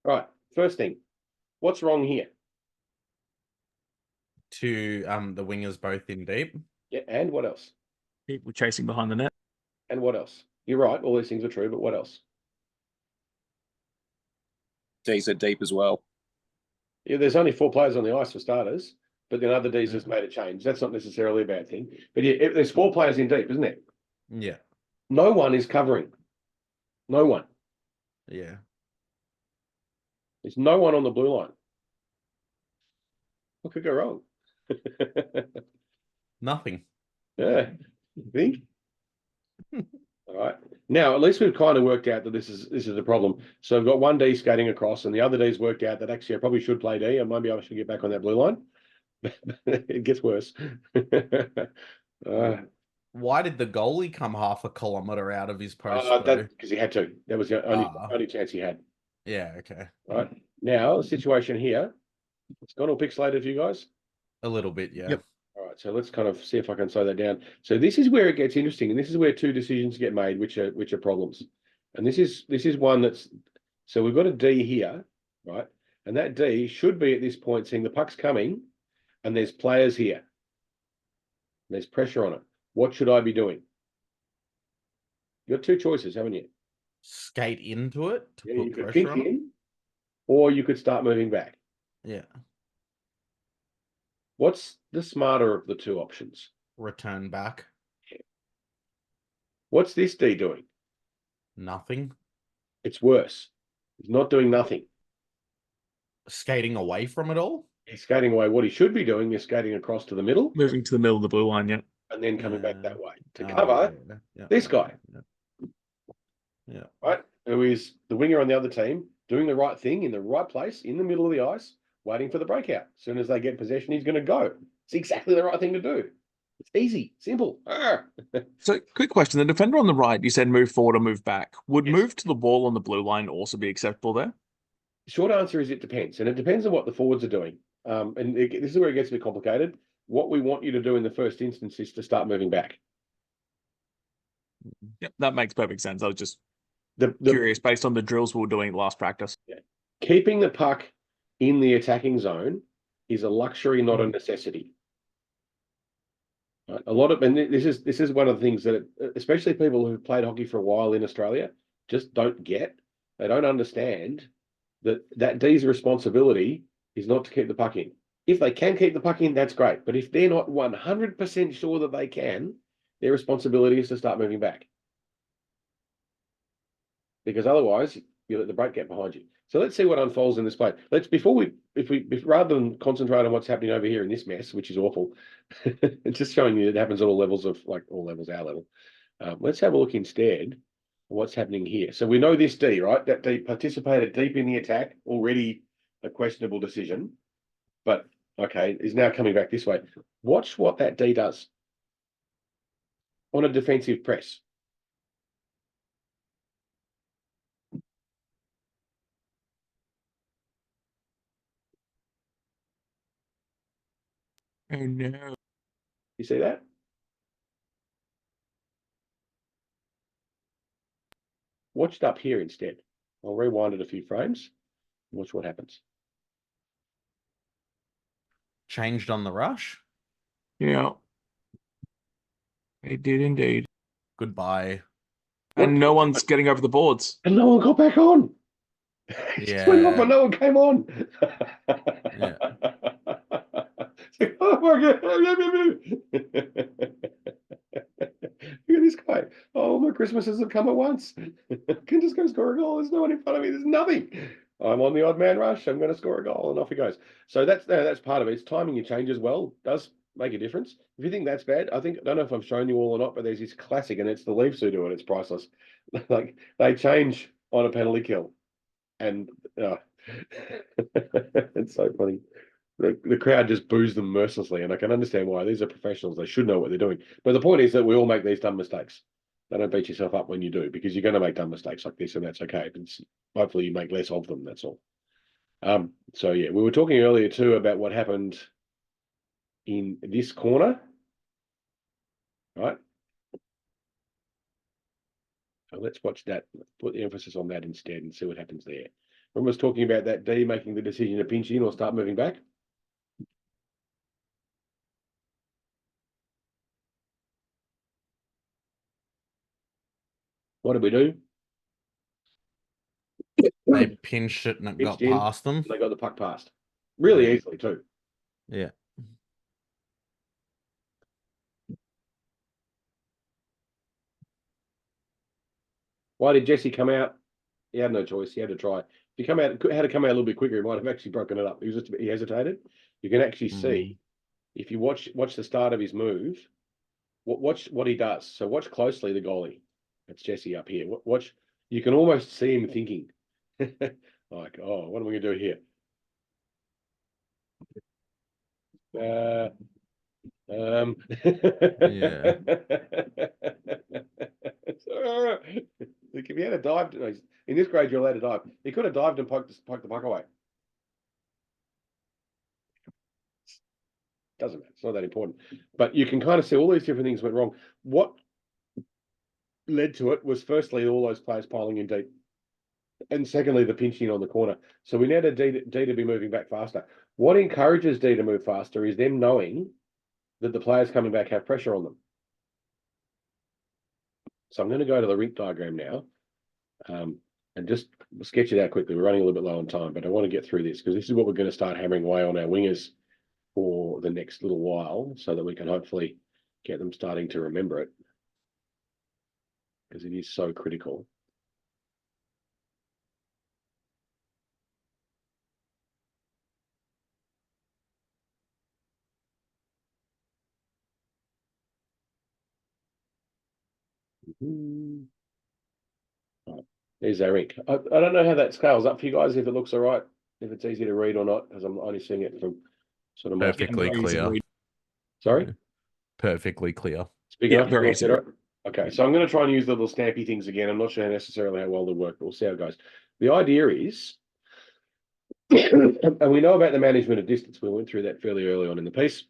Speaker 1: Right, first thing, what's wrong here?
Speaker 2: The wingers both in deep.
Speaker 1: Yeah, and what else?
Speaker 3: People chasing behind the net.
Speaker 1: And what else? You're right, all these things are true, but what else?
Speaker 4: D's are deep as well.
Speaker 1: Yeah, there's only 4 players on the ice for starters, but then other D's has made a change. That's not necessarily a bad thing. But yeah, there's 4 players in deep, isn't it?
Speaker 2: Yeah.
Speaker 1: No one is covering. No one.
Speaker 2: Yeah.
Speaker 1: There's no one on the blue line. What could go wrong?
Speaker 2: Nothing.
Speaker 1: Yeah, you think? All right. Now, at least we've kind of worked out that this is a problem. So we've got one D skating across, and the other D's worked out that actually I probably should play D, and maybe I should get back on that blue line. It gets worse.
Speaker 2: Why did the goalie come half a kilometer out of his post? Though?
Speaker 1: Because he had to. That was the only chance he had.
Speaker 2: Yeah. Okay.
Speaker 1: Right. Now, the situation here, it's gone all pixelated for you guys.
Speaker 2: A little bit. Yeah.
Speaker 3: Yep.
Speaker 1: All right, so let's kind of see if I can slow that down. So this is where it gets interesting, and this is where 2 decisions get made, which are problems. And this is one that's, so we've got a D here, right? And that D should be at this point seeing the puck's coming, and there's players here. There's pressure on it. What should I be doing? You've got 2 choices, haven't you?
Speaker 2: Skate into it to
Speaker 1: Yeah,
Speaker 2: put
Speaker 1: you could
Speaker 2: pressure
Speaker 1: kick
Speaker 2: on it.
Speaker 1: in, or you could start moving back.
Speaker 2: Yeah.
Speaker 1: What's the smarter of the 2 options?
Speaker 2: Return back.
Speaker 1: What's this D doing?
Speaker 2: Nothing.
Speaker 1: It's worse. He's not doing nothing.
Speaker 2: Skating away from it all.
Speaker 1: He's skating away. What he should be doing is skating across to the middle
Speaker 3: Moving to the middle of the blue line, yeah.
Speaker 1: and then coming back that way to
Speaker 2: Oh,
Speaker 1: cover
Speaker 2: yeah.
Speaker 1: this guy.
Speaker 2: Yeah.
Speaker 1: Right? Who is the winger on the other team, doing the right thing in the right place, in the middle of the ice, waiting for the breakout. As soon as they get possession, he's going to go. It's exactly the right thing to do. It's easy, simple.
Speaker 3: So, quick question. The defender on the right, you said move forward or move back. Would
Speaker 1: Yes.
Speaker 3: move to the wall on the blue line also be acceptable there?
Speaker 1: Short answer is it depends. And it depends on what the forwards are doing. This is where it gets a bit complicated. What we want you to do in the first instance is to start moving back.
Speaker 3: Yep, that makes perfect sense. I was just
Speaker 1: The
Speaker 3: curious based on the drills we were doing last practice.
Speaker 1: keeping the puck in the attacking zone is a luxury, not a necessity. Right? A lot of, and this is one of the things that, especially people who've played hockey for a while in Australia, just don't get. They don't understand that D's responsibility is not to keep the puck in. If they can keep the puck in, that's great. But if they're not 100% sure that they can, their responsibility is to start moving back. Because otherwise, you let the break get behind you. So let's see what unfolds in this play. If rather than concentrate on what's happening over here in this mess, which is awful, it's just showing you it happens at all levels of, like all levels, our level. Let's have a look instead at what's happening here. So we know this D, right? That D participated deep in the attack, already a questionable decision. But okay, is now coming back this way. Watch what that D does on a defensive press.
Speaker 3: Oh no.
Speaker 1: You see that? Watch it up here instead. I'll rewind it a few frames. Watch what happens.
Speaker 2: Changed on the rush.
Speaker 3: Yeah. They did indeed.
Speaker 2: Goodbye.
Speaker 3: And no one's getting over the boards.
Speaker 1: And no one got back on. It just went off
Speaker 2: Yeah.
Speaker 1: and no one came on.
Speaker 2: Yeah.
Speaker 1: It's like, oh my God. Look at this guy. Oh, my Christmases have come at once. Can just go score a goal. There's no one in front of me. There's nothing. I'm on the odd man rush. I'm going to score a goal, and off he goes. So that's part of it. It's timing your change as well. Does make a difference. If you think that's bad, I don't know if I've shown you all or not, but there's this classic, and it's the Leafs who do it. It's priceless. Like they change on a penalty kill, and it's so funny. The crowd just boos them mercilessly, and I can understand why. These are professionals; they should know what they're doing. But the point is that we all make these dumb mistakes. Don't beat yourself up when you do, because you're going to make dumb mistakes like this, and that's okay. Hopefully, you make less of them. That's all. So yeah, we were talking earlier too about what happened in this corner, right? So let's watch that. Put the emphasis on that instead, and see what happens there. Remember, I was talking about that D making the decision to pinch in or start moving back. What did we do?
Speaker 2: They pinched it and it got
Speaker 1: Pinched in.
Speaker 2: past them.
Speaker 1: They got the puck past really
Speaker 2: Yeah.
Speaker 1: easily too.
Speaker 2: Yeah.
Speaker 1: Why did Jesse come out? He had no choice. He had to try. If he had to come out a little bit quicker, he might have actually broken it up. He hesitated. You can actually see if you watch the start of his move. Watch what he does. So watch closely the goalie. That's Jesse up here. Watch. You can almost see him thinking, like, "Oh, what am I going to do here?"
Speaker 2: Yeah.
Speaker 1: Look, if he had a dive, in this grade, you're allowed to dive. He could have dived and poked the puck away. Doesn't matter. It's not that important. But you can kind of see all these different things went wrong. What led to it was firstly all those players piling in deep, and secondly the pinching on the corner. So we now need D to be moving back faster. What encourages D to move faster is them knowing that the players coming back have pressure on them. So I'm going to go to the rink diagram now, and just sketch it out quickly. We're running a little bit low on time, but I want to get through this because this is what we're going to start hammering away on our wingers for the next little while, so that we can hopefully get them starting to remember it, because it is so critical. Right. There's our ink. I don't know how that scales up for you guys, if it looks all right, if it's easy to read or not, because I'm only seeing it from sort of my...
Speaker 2: Perfectly clear.
Speaker 1: Sorry?
Speaker 2: Perfectly clear.
Speaker 1: It's big
Speaker 3: Yeah,
Speaker 1: enough?
Speaker 3: very
Speaker 1: Easy. Okay, so I'm going to try and use the little stampy things again. I'm not sure necessarily how well they work, but we'll see how it goes. The idea is, and we know about the management of distance. We went through that fairly early on in the piece.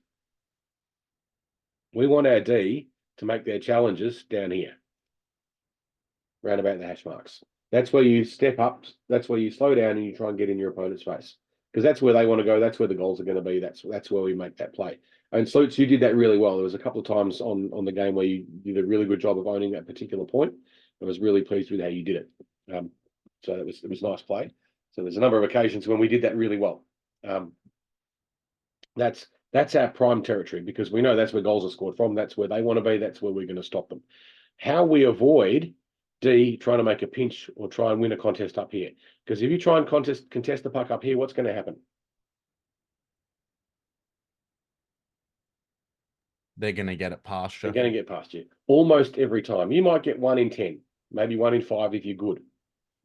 Speaker 1: We want our D to make their challenges down here, round about the hash marks. That's where you step up. That's where you slow down and you try and get in your opponent's face, because that's where they want to go. That's where the goals are going to be. That's where we make that play. And Sloots, you did that really well. There was a couple of times on the game where you did a really good job of owning that particular point. I was really pleased with how you did it. So it was nice play. So there's a number of occasions when we did that really well. That's our prime territory, because we know that's where goals are scored from. That's where they want to be. That's where we're going to stop them. How we avoid D trying to make a pinch or try and win a contest up here, because if you try and contest the puck up here, what's going to happen?
Speaker 2: They're going to get it past you.
Speaker 1: They're going to get past you almost every time. You might get 1 in 10, maybe 1 in 5 if you're good.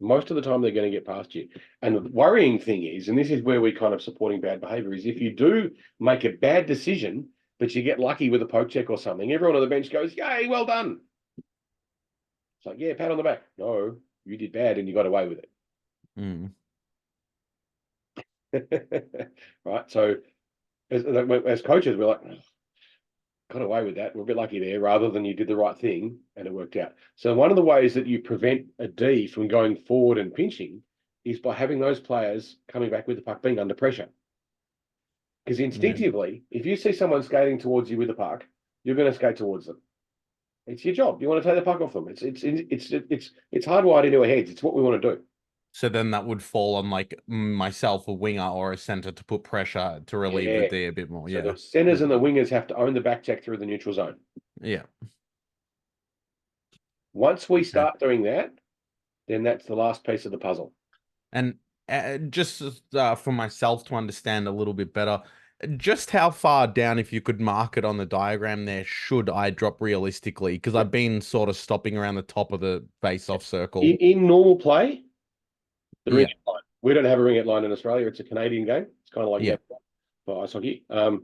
Speaker 1: Most of the time, they're going to get past you. And the worrying thing is, and this is where we're kind of supporting bad behavior, is if you do make a bad decision, but you get lucky with a poke check or something, everyone on the bench goes, "Yay, well done." It's like, yeah, pat on the back. No, you did bad and you got away with
Speaker 2: Mm.
Speaker 1: it. Right. So as coaches, we're like, got away with that. We're a bit lucky there, rather than you did the right thing and it worked out. So one of the ways that you prevent a D from going forward and pinching is by having those players coming back with the puck being under pressure. Because instinctively, if you see someone skating towards you with the puck, you're going to skate towards them. It's your job. You want to take the puck off them. It's hardwired into our heads. It's what we want to do.
Speaker 2: So then that would fall on like myself, a winger or a center, to put pressure to relieve the D a bit more.
Speaker 1: So
Speaker 2: Yeah.
Speaker 1: the centers and the wingers have to own the back check through the neutral zone.
Speaker 2: Yeah.
Speaker 1: Once we start doing that, then that's the last piece of the puzzle.
Speaker 2: And just for myself to understand a little bit better, just how far down, if you could mark it on the diagram there, should I drop realistically? Because I've been sort of stopping around the top of the face-off circle.
Speaker 1: In normal play, the
Speaker 2: Yeah.
Speaker 1: ring line. We don't have a ring line in Australia. It's a Canadian game. It's kind of like that for ice hockey. I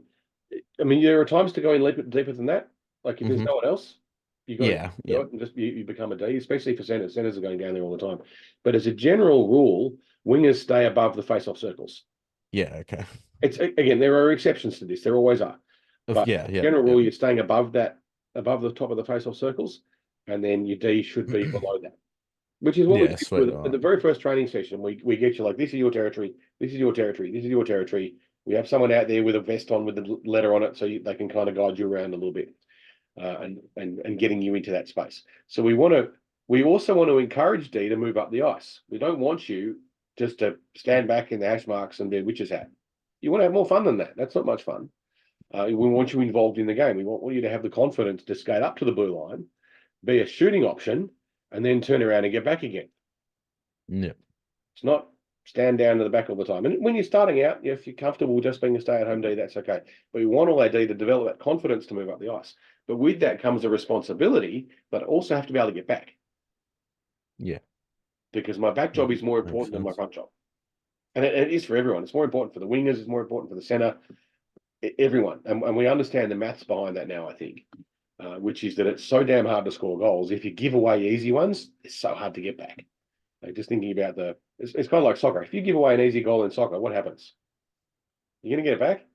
Speaker 1: mean, there are times to go in deeper than that. Like if there's no one else, you got to do it and just you become a D, especially for centers. Centers are going down there all the time. But as a general rule, wingers stay above the face-off circles.
Speaker 2: Yeah. Okay.
Speaker 1: It's again, there are exceptions to this. There always are. But general rule, you're staying above that, above the top of the face-off circles, and then your D should be below that. Which is what we do at the very first training session. We get you like, this is your territory, this is your territory, this is your territory. We have someone out there with a vest on with the letter on it, so they can kind of guide you around a little bit, and getting you into that space. So we also want to encourage D to move up the ice. We don't want you just to stand back in the hash marks and be a witch's hat. You want to have more fun than that. That's not much fun. We want you involved in the game. We want you to have the confidence to skate up to the blue line, be a shooting option, and then turn around and get back again.
Speaker 2: Yeah.
Speaker 1: It's not stand down to the back all the time. And when you're starting out, if you're comfortable just being a stay-at-home D, that's okay. But we want all our D to develop that confidence to move up the ice. But with that comes a responsibility, but also have to be able to get back.
Speaker 2: Yeah.
Speaker 1: Because my back job is more important than my front job. And it is for everyone. It's more important for the wingers. It's more important for the center. Everyone. And we understand the maths behind that now, I think. Which is that it's so damn hard to score goals. If you give away easy ones, it's so hard to get back. Like just thinking about it's kind of like soccer. If you give away an easy goal in soccer, what happens? You're going to get it back?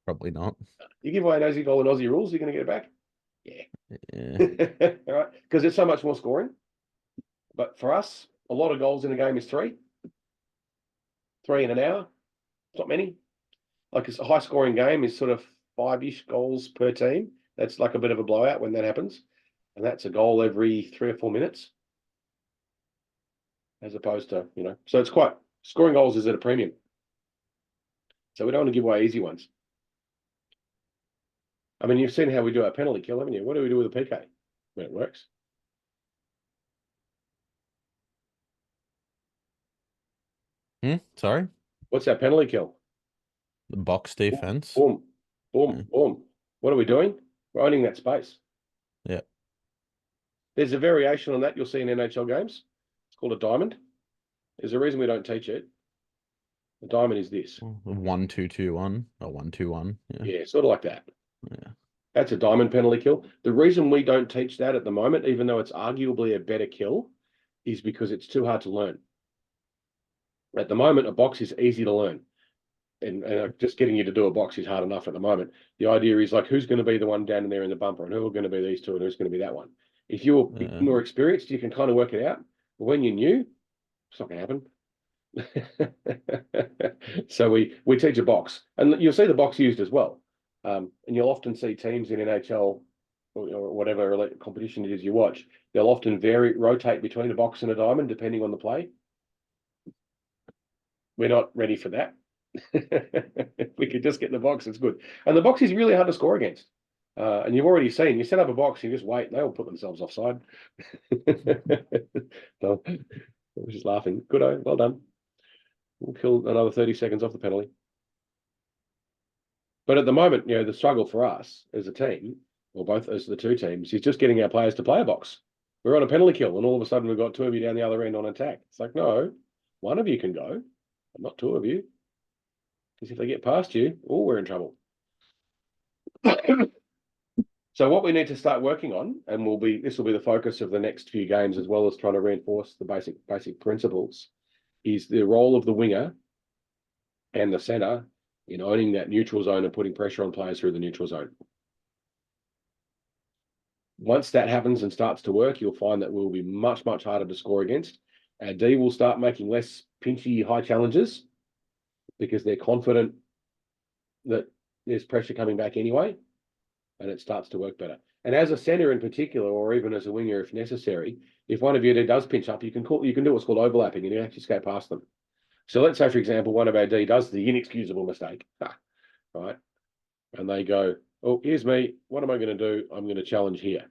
Speaker 2: Probably not.
Speaker 1: You give away an easy goal in Aussie rules, you're going to get it back?
Speaker 2: Yeah.
Speaker 1: All right. Because there's so much more scoring. But for us, a lot of goals in a game is 3. 3 in an hour. It's not many. Like a high scoring game is sort of 5-ish goals per team. That's like a bit of a blowout when that happens. And that's a goal every 3 or 4 minutes. As opposed to, so it's quite, scoring goals is at a premium. So we don't want to give away easy ones. I mean, you've seen how we do our penalty kill, haven't you? What do we do with a PK when it works?
Speaker 2: Sorry?
Speaker 1: What's our penalty kill?
Speaker 2: The box defense.
Speaker 1: Boom, boom, boom. What are we doing? We're owning that space.
Speaker 2: Yeah.
Speaker 1: There's a variation on that you'll see in NHL games. It's called a diamond. There's a reason we don't teach it. The diamond is this.
Speaker 2: 1-2-2-1 or 1-2-1.
Speaker 1: Yeah, sort of like that.
Speaker 2: Yeah.
Speaker 1: That's a diamond penalty kill. The reason we don't teach that at the moment, even though it's arguably a better kill, is because it's too hard to learn. At the moment, a box is easy to learn. And just getting you to do a box is hard enough at the moment. The idea is like, who's going to be the one down there in the bumper, and who are going to be these two, and who's going to be that one. If you're more experienced, you can kind of work it out. But when you're new, it's not going to happen. So we teach a box, and you'll see the box used as well. And you'll often see teams in NHL or whatever competition it is you watch. They'll often rotate between a box and a diamond depending on the play. We're not ready for that. If we could just get the box, it's good. And the box is really hard to score against. And you've already seen, you set up a box, you just wait, and they'll put themselves offside. So, I was just laughing. Good, well done. We'll kill another 30 seconds off the penalty. But at the moment, the struggle for us as a team, or both as the two teams, is just getting our players to play a box. we're on a penalty kill, and all of a sudden we've got 2 of you down the other end on attack. It's like, no, 1 of you can go, but not 2 of you. Because if they get past you, oh, we're in trouble. So what we need to start working on, and this will be the focus of the next few games, as well as trying to reinforce the basic principles, is the role of the winger and the centre in owning that neutral zone and putting pressure on players through the neutral zone. Once that happens and starts to work, you'll find that we'll be much, much harder to score against. Our D will start making less pinchy high challenges because they're confident that there's pressure coming back anyway, and it starts to work better. And as a centre in particular, or even as a winger if necessary, if one of you does pinch up, you can do what's called overlapping, and you actually skate past them. So let's say, for example, one of our D does the inexcusable mistake, right? And they go, oh, here's me. What am I going to do? I'm going to challenge here,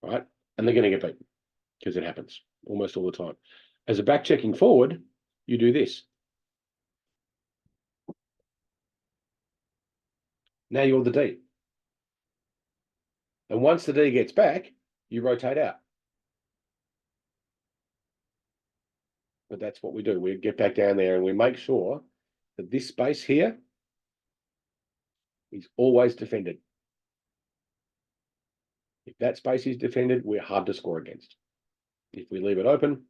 Speaker 1: right? And they're going to get beaten because it happens almost all the time. As a back checking forward, you do this. Now you're the D. And once the D gets back, you rotate out. But that's what we do. We get back down there and we make sure that this space here is always defended. If that space is defended, we're hard to score against. If we leave it open,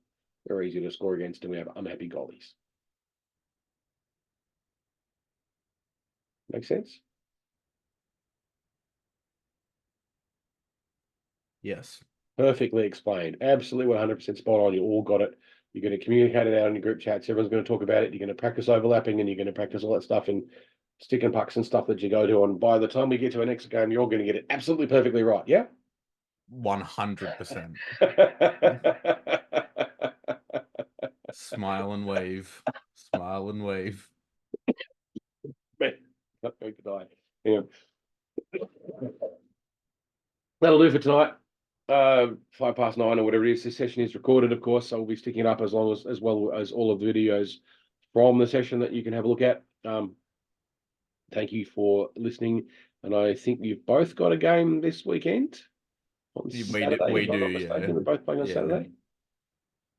Speaker 1: very easy to score against, and we have unhappy goalies. Make sense?
Speaker 2: Yes.
Speaker 1: Perfectly explained. Absolutely 100% spot on. You all got it. You're going to communicate it out in your group chats. Everyone's going to talk about it. You're going to practice overlapping, and you're going to practice all that stuff in stick and pucks and stuff that you go to. And by the time we get to our next game, you're all going to get it absolutely perfectly right. Yeah?
Speaker 2: 100%. Smile and wave. Smile and wave.
Speaker 1: Man, not going to die. Yeah. That'll do for tonight. 9:05 or whatever it is. This session is recorded, of course, so we'll be sticking it up as well as all of the videos from the session that you can have a look at. Thank you for listening, and I think you've both got a game this weekend.
Speaker 2: We do, yeah.
Speaker 1: We're both playing on Saturday.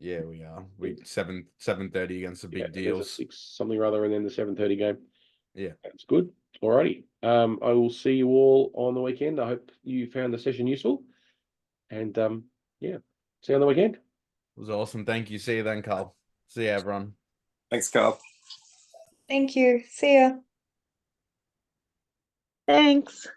Speaker 2: Yeah, we are. 7:30 against the big deals.
Speaker 1: 6 something or other, and then the 7:30 game.
Speaker 2: Yeah,
Speaker 1: that's good. Alrighty. I will see you all on the weekend. I hope you found the session useful. And yeah, see you on the weekend.
Speaker 2: It was awesome. Thank you. See you then, Carl. See you, everyone.
Speaker 4: Thanks, Carl.
Speaker 5: Thank you. See ya.
Speaker 6: Thanks.